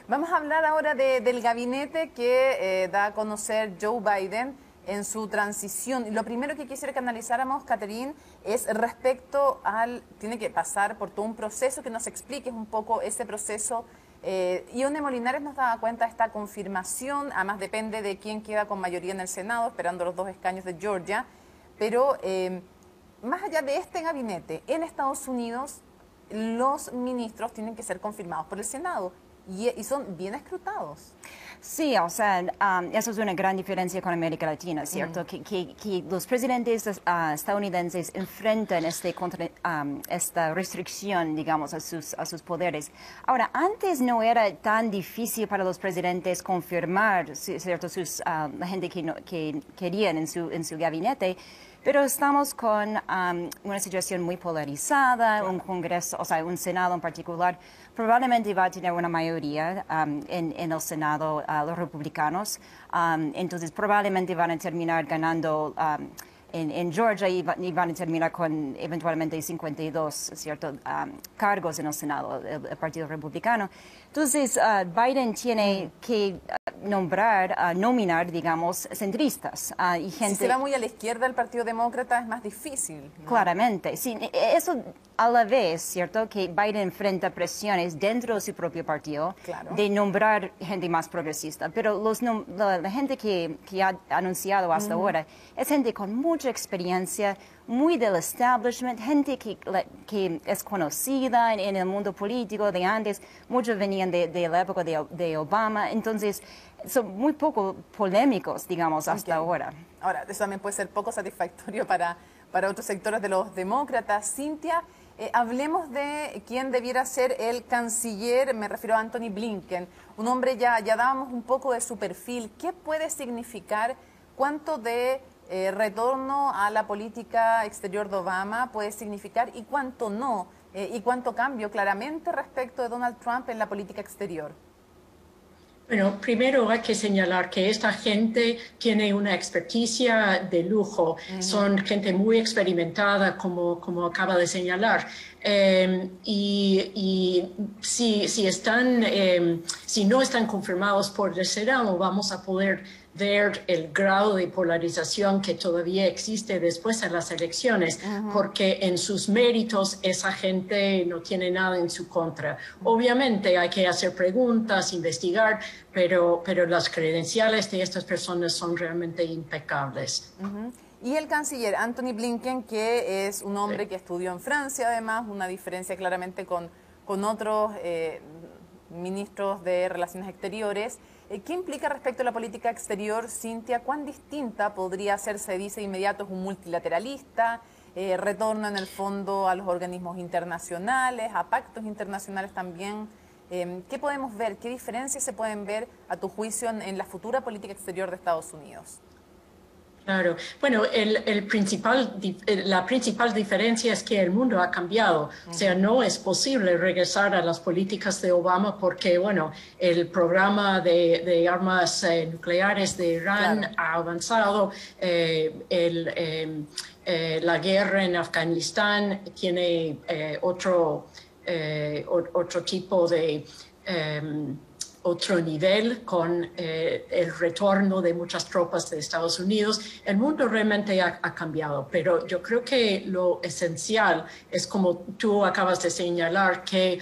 Vamos a hablar ahora del gabinete que da a conocer Joe Biden en su transición. Y lo primero que quisiera que analizáramos, Catherine, es respecto al... Tiene que pasar por todo un proceso, que nos expliques un poco ese proceso. Ione Molinares nos daba cuenta de esta confirmación, además depende de quién queda con mayoría en el Senado, esperando los 2 escaños de Georgia. Pero más allá de este gabinete, en Estados Unidos, los ministros tienen que ser confirmados por el Senado y son bien escrutados. Sí, o sea, eso es una gran diferencia con América Latina, ¿cierto? Que los presidentes estadounidenses enfrentan esta restricción, digamos, a sus poderes. Ahora, antes no era tan difícil para los presidentes confirmar, ¿cierto?, la gente que querían en su gabinete. Pero estamos con una situación muy polarizada, un Congreso, o sea, un Senado en particular, probablemente va a tener una mayoría en el Senado los republicanos, entonces probablemente van a terminar ganando en Georgia y van a terminar con eventualmente 52, ¿cierto?, cargos en el Senado, el Partido Republicano. Entonces, Biden tiene que nominar, digamos, centristas. Y gente... Si se va muy a la izquierda del Partido Demócrata es más difícil, ¿no? Claramente, sí. Eso a la vez, ¿cierto?, que Biden enfrenta presiones dentro de su propio partido de nombrar gente más progresista. Pero la gente que ha anunciado hasta ahora es gente con mucha experiencia, muy del establishment, gente que es conocida en el mundo político de antes. Muchos venían de la época de Obama, entonces son muy poco polémicos, digamos, hasta ahora. Ahora, eso también puede ser poco satisfactorio para otros sectores de los demócratas. Cintia, hablemos de quién debiera ser el canciller, me refiero a Antony Blinken, un hombre ya dábamos un poco de su perfil. ¿Qué puede significar? ¿Cuánto de retorno a la política exterior de Obama puede significar y cuánto no? ¿Y cuánto cambio claramente respecto de Donald Trump en la política exterior? Bueno, primero hay que señalar que esta gente tiene una experticia de lujo, son gente muy experimentada, como acaba de señalar. Y si no están confirmados por el Senado, vamos a poder ver el grado de polarización que todavía existe después de las elecciones, porque en sus méritos esa gente no tiene nada en su contra. Obviamente hay que hacer preguntas, investigar, pero las credenciales de estas personas son realmente impecables. Y el canciller Antony Blinken, que es un hombre que estudió en Francia, además, una diferencia claramente con otros ministros de Relaciones Exteriores. ¿Qué implica respecto a la política exterior, Cintia? ¿Cuán distinta podría ser? Se dice de inmediato, es un multilateralista, retorno en el fondo a los organismos internacionales, a pactos internacionales también. ¿Qué podemos ver? ¿Qué diferencias se pueden ver, a tu juicio, en la futura política exterior de Estados Unidos? Claro. Bueno, la principal diferencia es que el mundo ha cambiado. O sea, no es posible regresar a las políticas de Obama porque, bueno, el programa de armas nucleares de Irán ha avanzado, la guerra en Afganistán tiene otro tipo de... otro nivel con el retorno de muchas tropas de Estados Unidos. El mundo realmente ha cambiado, pero yo creo que lo esencial es, como tú acabas de señalar, que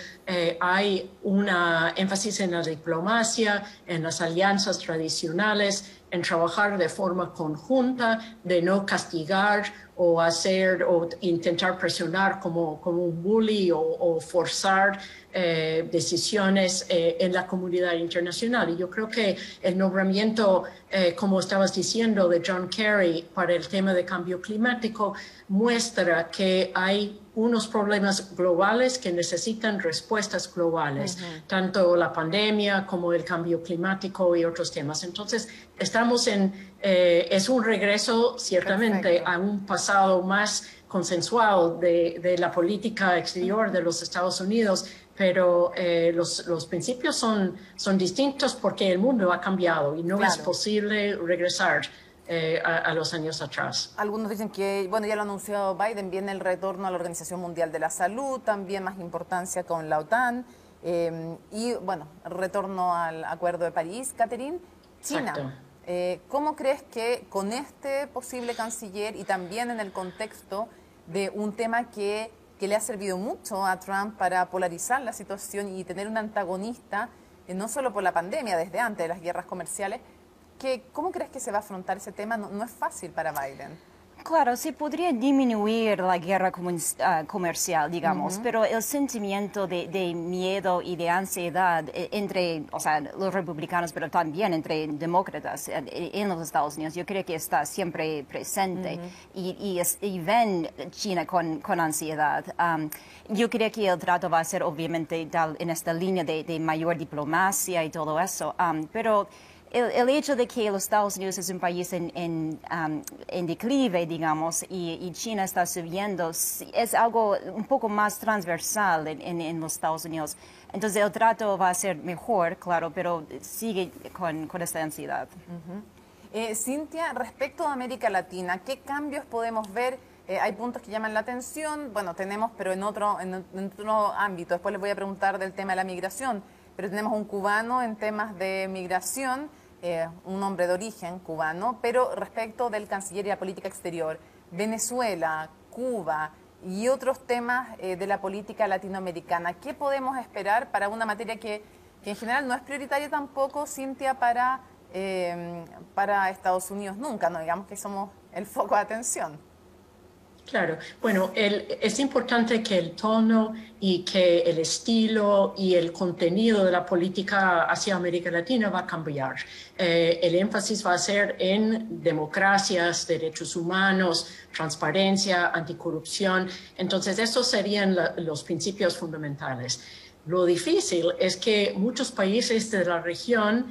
hay una énfasis en la diplomacia, en las alianzas tradicionales, en trabajar de forma conjunta, de no castigar o intentar presionar como un bully o forzar decisiones en la comunidad internacional. Y yo creo que el nombramiento, como estabas diciendo, de John Kerry para el tema de cambio climático muestra que hay unos problemas globales que necesitan respuestas globales, tanto la pandemia como el cambio climático y otros temas. Entonces, estamos es un regreso ciertamente a un pasado más consensuado de la política exterior de los Estados Unidos, pero los principios son distintos porque el mundo ha cambiado y no es posible regresar a los años atrás. Algunos dicen que, bueno, ya lo anunció Biden, viene el retorno a la Organización Mundial de la Salud, también más importancia con la OTAN y, bueno, retorno al Acuerdo de París. Catherine, China, ¿cómo crees que con este posible canciller y también en el contexto de un tema que le ha servido mucho a Trump para polarizar la situación y tener un antagonista, no solo por la pandemia, desde antes de las guerras comerciales, ¿cómo crees que se va a afrontar ese tema? No es fácil para Biden. Claro, se podría disminuir la guerra comercial, digamos, pero el sentimiento de miedo y de ansiedad entre, o sea, los republicanos, pero también entre demócratas en los Estados Unidos, yo creo que está siempre presente y ven China con ansiedad. Yo creo que el trato va a ser obviamente en esta línea de mayor diplomacia y todo eso, pero el hecho de que los Estados Unidos es un país en declive, digamos, y China está subiendo, es algo un poco más transversal en los Estados Unidos. Entonces el trato va a ser mejor, claro, pero sigue con esta ansiedad. Cintia, respecto a América Latina, ¿qué cambios podemos ver? Hay puntos que llaman la atención, bueno, tenemos, pero en otro ámbito. Después les voy a preguntar del tema de la migración, pero tenemos un cubano en temas de migración, un hombre de origen cubano, pero respecto del canciller y la política exterior, Venezuela, Cuba y otros temas de la política latinoamericana, ¿qué podemos esperar para una materia que en general no es prioritaria tampoco, Cintia, para Estados Unidos nunca, no digamos que somos el foco de atención? Claro, bueno, es importante que el tono y que el estilo y el contenido de la política hacia América Latina va a cambiar. El énfasis va a ser en democracias, derechos humanos, transparencia, anticorrupción. Entonces, esos serían los principios fundamentales. Lo difícil es que muchos países de la región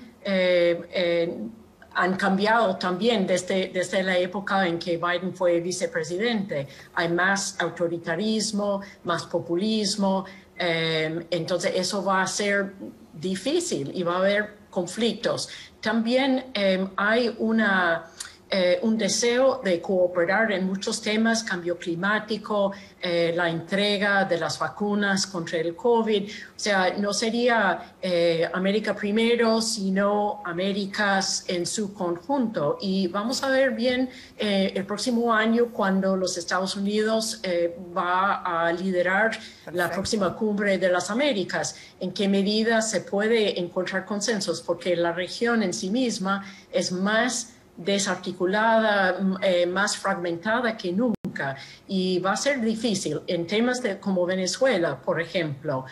han cambiado también desde la época en que Biden fue vicepresidente. Hay más autoritarismo, más populismo, entonces eso va a ser difícil y va a haber conflictos. También hay un deseo de cooperar en muchos temas, cambio climático, la entrega de las vacunas contra el COVID. O sea, no sería América primero, sino Américas en su conjunto. Y vamos a ver bien el próximo año cuando los Estados Unidos va a liderar la próxima cumbre de las Américas, en qué medida se puede encontrar consensos, porque la región en sí misma es más desarticulada, más fragmentada que nunca, y va a ser difícil en temas como Venezuela, por ejemplo,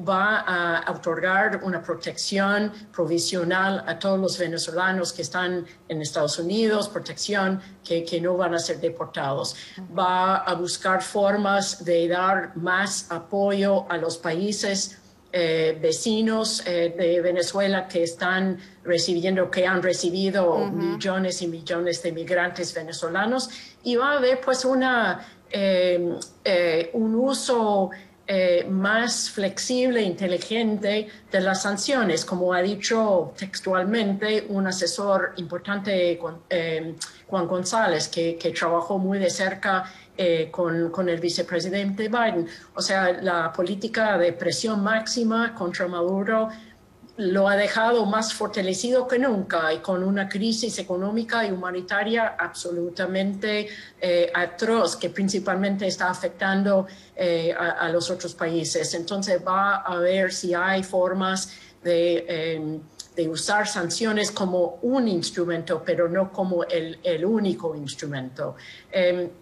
va a otorgar una protección provisional a todos los venezolanos que están en Estados Unidos, protección que no van a ser deportados. Va a buscar formas de dar más apoyo a los países vecinos de Venezuela que han recibido millones y millones de migrantes venezolanos, y va a haber pues un uso más flexible e inteligente de las sanciones, como ha dicho textualmente un asesor importante, Juan González, que trabajó muy de cerca con el vicepresidente Biden. O sea, la política de presión máxima contra Maduro lo ha dejado más fortalecido que nunca, y con una crisis económica y humanitaria absolutamente atroz, que principalmente está afectando a los otros países. Entonces va a ver si hay formas de usar sanciones como un instrumento, pero no como el único instrumento.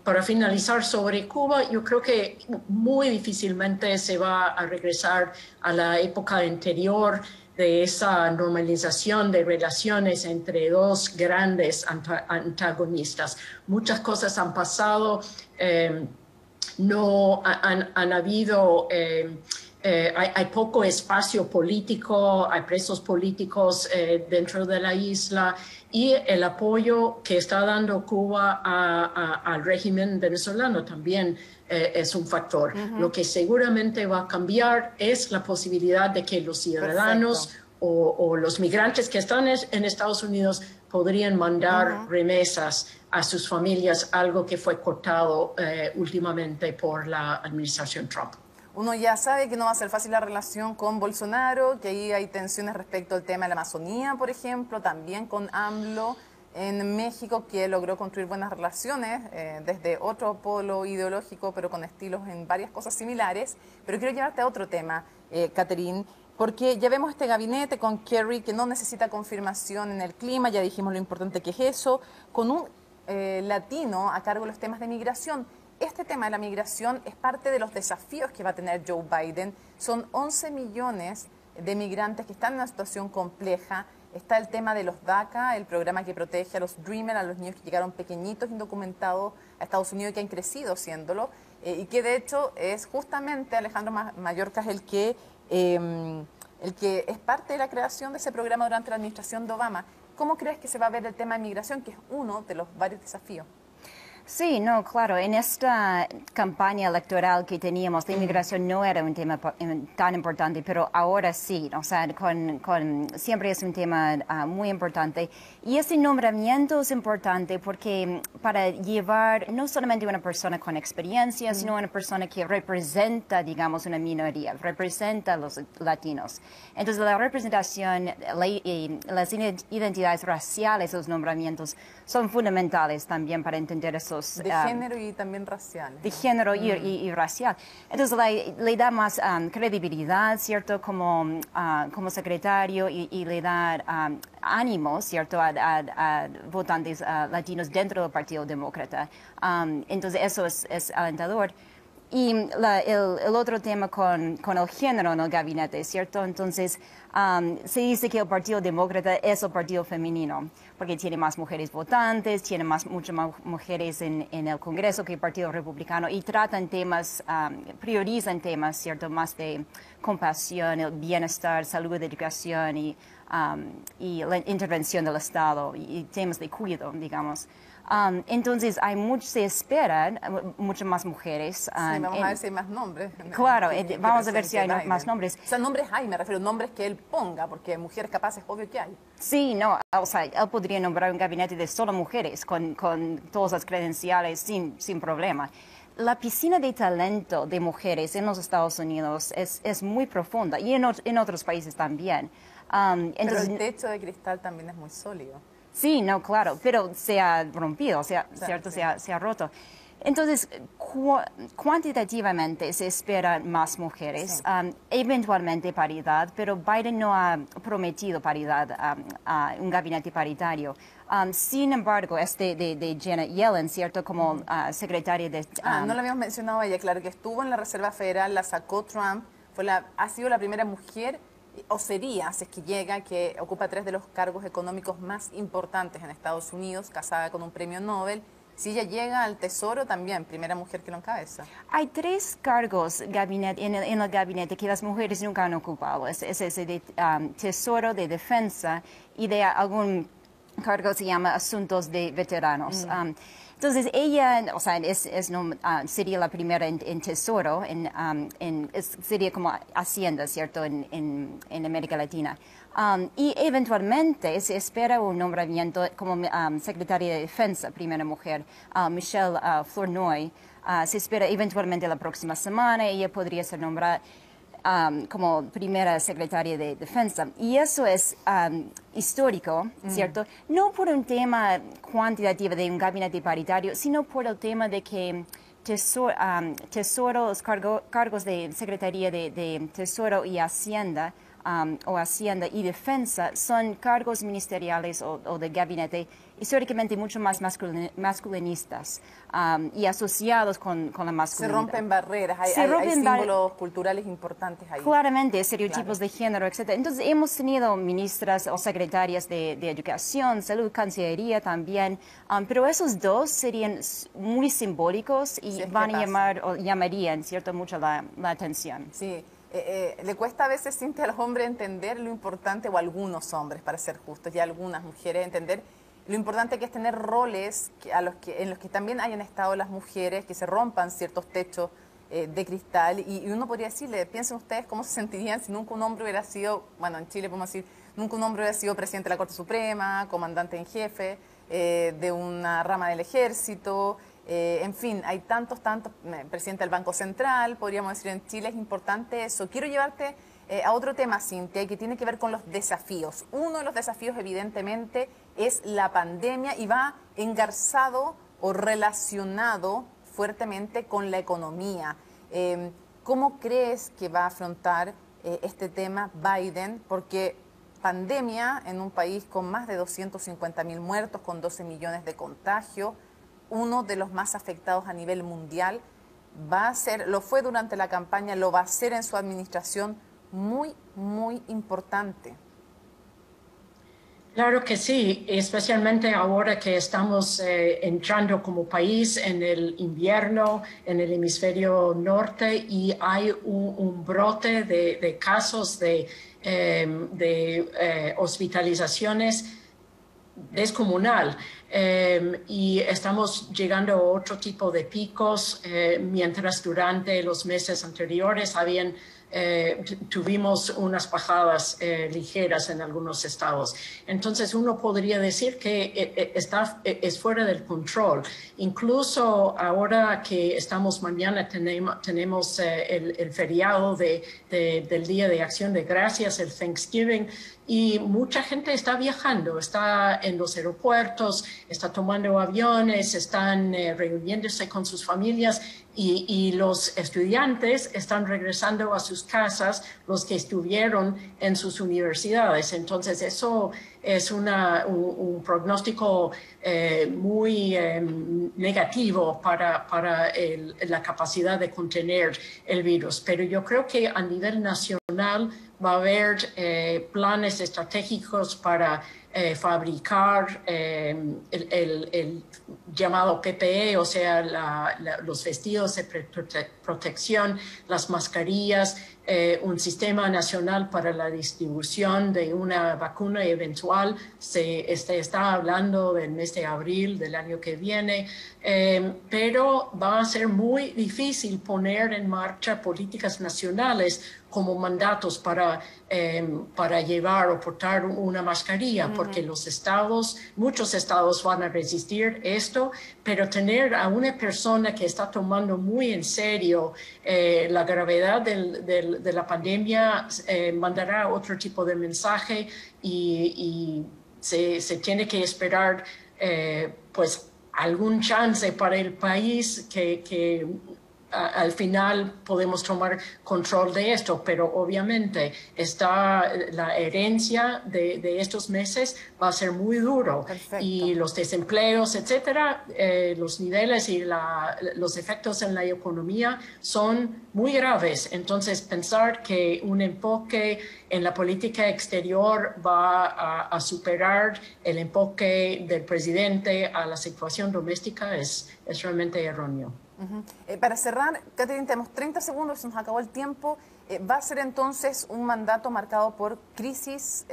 Para finalizar sobre Cuba, yo creo que muy difícilmente se va a regresar a la época anterior de esa normalización de relaciones entre dos grandes antagonistas. Muchas cosas han pasado. no han habido... hay poco espacio político, hay presos políticos dentro de la isla y el apoyo que está dando Cuba al régimen venezolano también es un factor. Lo que seguramente va a cambiar es la posibilidad de que los ciudadanos o los migrantes que están en Estados Unidos podrían mandar remesas a sus familias, algo que fue cortado últimamente por la administración Trump. Uno ya sabe que no va a ser fácil la relación con Bolsonaro, que ahí hay tensiones respecto al tema de la Amazonía, por ejemplo, también con AMLO en México, que logró construir buenas relaciones desde otro polo ideológico, pero con estilos en varias cosas similares. Pero quiero llevarte a otro tema, Catherine, porque ya vemos este gabinete con Kerry, que no necesita confirmación en el clima, ya dijimos lo importante que es eso, con un latino a cargo de los temas de migración. Este tema de la migración es parte de los desafíos que va a tener Joe Biden. Son 11 millones de migrantes que están en una situación compleja. Está el tema de los DACA, el programa que protege a los Dreamers, a los niños que llegaron pequeñitos, indocumentados a Estados Unidos y que han crecido siéndolo. Y que de hecho es justamente Alejandro Mayorkas el que es parte de la creación de ese programa durante la administración de Obama. ¿Cómo crees que se va a ver el tema de migración, que es uno de los varios desafíos? Sí, no, claro, en esta campaña electoral que teníamos, la inmigración no era un tema tan importante, pero ahora sí, o sea, siempre es un tema muy importante. Y ese nombramiento es importante porque para llevar no solamente una persona con experiencia, sino una persona que representa, digamos, una minoría, representa a los latinos. Entonces, la representación, las identidades raciales, los nombramientos, son fundamentales también para entender esos... De género y también racial. De género y racial. Entonces le da más credibilidad, ¿cierto? Como secretario y le da ánimo, ¿cierto? A votantes latinos dentro del Partido Demócrata. Entonces eso es alentador. Y el otro tema con el género en el gabinete, ¿cierto? Entonces, se dice que el Partido Demócrata es el partido femenino, porque tiene más mujeres votantes, tiene muchas más mujeres en el Congreso que el Partido Republicano, y tratan temas, priorizan temas, ¿cierto? Más de compasión, el bienestar, salud, educación y la intervención del Estado y temas de cuidado, digamos. Entonces, se esperan muchas más mujeres. Sí, vamos a ver si hay más nombres. Claro, vamos a ver si hay más nombres. O sea, nombres hay, me refiero a nombres que él ponga, porque mujeres capaces, obvio que hay. Sí, no, o sea, él podría nombrar un gabinete de solo mujeres, con todas las credenciales, sin problema. La piscina de talento de mujeres en los Estados Unidos es muy profunda, y en otros países también. Pero el techo de cristal también es muy sólido. Sí, no, claro, pero se ha rompido, ¿cierto? Sí. Se ha roto. Entonces, cuantitativamente se esperan más mujeres, sí. Eventualmente paridad, pero Biden no ha prometido paridad a un gabinete paritario. Sin embargo, de Janet Yellen, ¿cierto? Como secretaria de... no lo habíamos mencionado a ella, claro, que estuvo en la Reserva Federal, la sacó Trump, ha sido la primera mujer, o sería, si es que llega, que ocupa 3 de los cargos económicos más importantes en Estados Unidos, casada con un premio Nobel. Si ella llega al Tesoro, también, primera mujer que lo encabeza. Hay 3 cargos en el gabinete que las mujeres nunca han ocupado. Es ese de Tesoro, de Defensa y de algún cargo se llama Asuntos de Veteranos. Entonces, ella, o sea, sería la primera en Tesoro, sería como Hacienda, ¿cierto?, en América Latina. Y eventualmente se espera un nombramiento como secretaria de Defensa, primera mujer, Michelle Flournoy. Se espera eventualmente la próxima semana, ella podría ser nombrada como primera secretaria de Defensa. Y eso es histórico, ¿cierto? No por un tema cuantitativo de un gabinete paritario, sino por el tema de que Tesoro, los cargos de Secretaría de Tesoro y Hacienda, o Hacienda y Defensa son cargos ministeriales o de gabinete históricamente mucho más masculinistas y asociados con la masculinidad. Se rompen barreras, hay símbolos culturales importantes ahí. Claramente, estereotipos de género, etc. Entonces, hemos tenido ministras o secretarias de Educación, Salud, Cancillería también, pero esos dos serían muy simbólicos y van a llamar, o llamarían, ¿cierto?, mucho la atención. Sí. Le cuesta a veces, Cintia, a los hombres entender lo importante, o a algunos hombres, para ser justos, y a algunas mujeres entender lo importante que es tener roles en los que también hayan estado las mujeres, que se rompan ciertos techos de cristal. Y uno podría decirle, piensen ustedes cómo se sentirían si nunca un hombre hubiera sido, bueno, en Chile podemos decir, nunca un hombre hubiera sido presidente de la Corte Suprema, comandante en jefe de una rama del ejército. En fin, hay tantos, presidente del Banco Central, podríamos decir en Chile, es importante eso. Quiero llevarte a otro tema, Cintia, que tiene que ver con los desafíos. Uno de los desafíos, evidentemente, es la pandemia y va engarzado o relacionado fuertemente con la economía. ¿Cómo crees que va a afrontar este tema Biden? Porque pandemia en un país con más de 250.000 muertos, con 12 millones de contagios, uno de los más afectados a nivel mundial, va a ser, lo fue durante la campaña, lo va a ser en su administración, muy, muy importante. Claro que sí, especialmente ahora que estamos entrando como país en el invierno en el hemisferio norte y hay un brote de casos de hospitalizaciones descomunal. Y estamos llegando a otro tipo de picos, mientras durante los meses anteriores tuvimos unas bajadas ligeras en algunos estados. Entonces uno podría decir que es fuera del control. Incluso ahora que estamos mañana tenemos el feriado del Día de Acción de Gracias, el Thanksgiving, y mucha gente está viajando, está en los aeropuertos, está tomando aviones, están reuniéndose con sus familias y los estudiantes están regresando a sus casas, los que estuvieron en sus universidades. Entonces eso es un pronóstico muy negativo para la capacidad de contener el virus. Pero yo creo que a nivel nacional va a haber planes estratégicos para fabricar el llamado PPE, o sea, los vestidos de protección, las mascarillas, un sistema nacional para la distribución de una vacuna eventual. Se está hablando del mes de abril del año que viene, pero va a ser muy difícil poner en marcha políticas nacionales como mandatos para llevar o portar una mascarilla, porque muchos estados van a resistir esto, pero tener a una persona que está tomando muy en serio la gravedad de la pandemia mandará otro tipo de mensaje y se tiene que esperar pues algún chance para el país que al final podemos tomar control de esto, pero obviamente la herencia de estos meses va a ser muy duro. Perfecto. Y los desempleos, etcétera, los niveles y los efectos en la economía son muy graves. Entonces, pensar que un enfoque en la política exterior va a superar el enfoque del presidente a la situación doméstica es realmente erróneo. Para cerrar, Catherine, tenemos 30 segundos, se nos acabó el tiempo. ¿Va a ser entonces un mandato marcado por crisis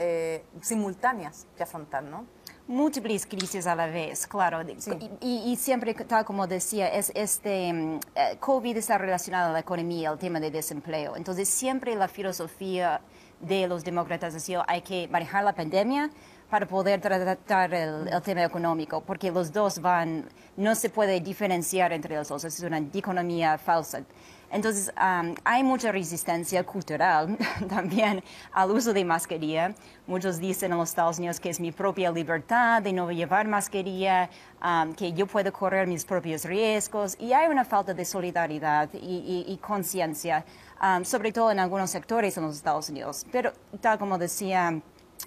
simultáneas que afrontar, no? Múltiples crisis a la vez, claro. Sí. Y siempre, tal como decía, COVID está relacionado a la economía, al tema de desempleo. Entonces, siempre la filosofía de los demócratas ha sido hay que manejar la pandemia para poder tratar el tema económico, porque los dos no se puede diferenciar entre los dos, es una dicotomía falsa. Entonces, hay mucha resistencia cultural también al uso de mascarilla. Muchos dicen en los Estados Unidos que es mi propia libertad de no llevar mascarilla, que yo puedo correr mis propios riesgos, y hay una falta de solidaridad y conciencia, sobre todo en algunos sectores en los Estados Unidos. Pero, tal como decía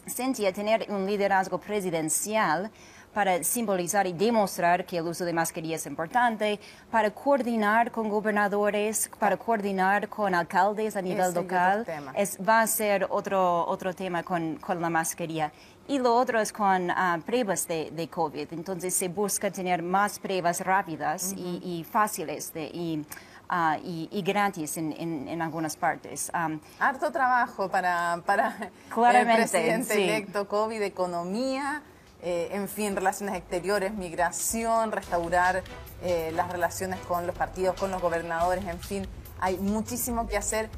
Cintia, tener un liderazgo presidencial para simbolizar y demostrar que el uso de mascarilla es importante, para coordinar con gobernadores, para coordinar con alcaldes a nivel local. Va a ser otro tema con la mascarilla. Y lo otro es con pruebas de COVID. Entonces se busca tener más pruebas rápidas y fáciles y gratis en algunas partes. Harto trabajo para el presidente electo, COVID, economía, en fin, relaciones exteriores, migración, restaurar las relaciones con los partidos, con los gobernadores, en fin, hay muchísimo que hacer.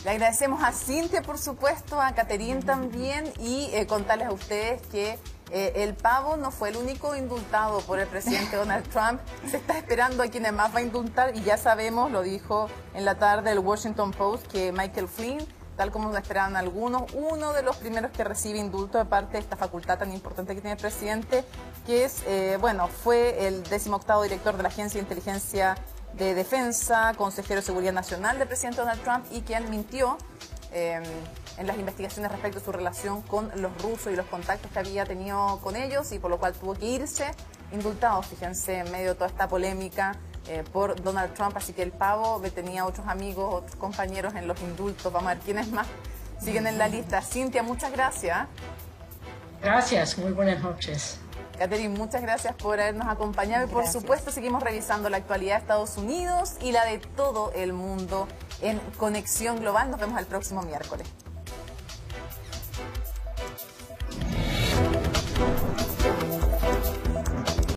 Le agradecemos a Cintia, por supuesto, a Caterine también, y contarles a ustedes que el pavo no fue el único indultado por el presidente Donald Trump. Se está esperando a quienes más va a indultar y ya sabemos, lo dijo en la tarde el Washington Post, que Michael Flynn, tal como lo esperaban algunos, uno de los primeros que recibe indulto de parte de esta facultad tan importante que tiene el presidente, que es, fue el 18º director de la Agencia de Inteligencia de Defensa, consejero de Seguridad Nacional del presidente Donald Trump, y quien mintió en las investigaciones respecto a su relación con los rusos y los contactos que había tenido con ellos, y por lo cual tuvo que irse indultado, fíjense, en medio de toda esta polémica por Donald Trump. Así que el pavo tenía otros amigos, otros compañeros en los indultos. Vamos a ver quiénes más siguen en la lista. Cintia, muchas gracias. Gracias, muy buenas noches. Caterine, muchas gracias por habernos acompañado y por supuesto seguimos revisando la actualidad de Estados Unidos y la de todo el mundo en Conexión Global. Nos vemos el próximo miércoles.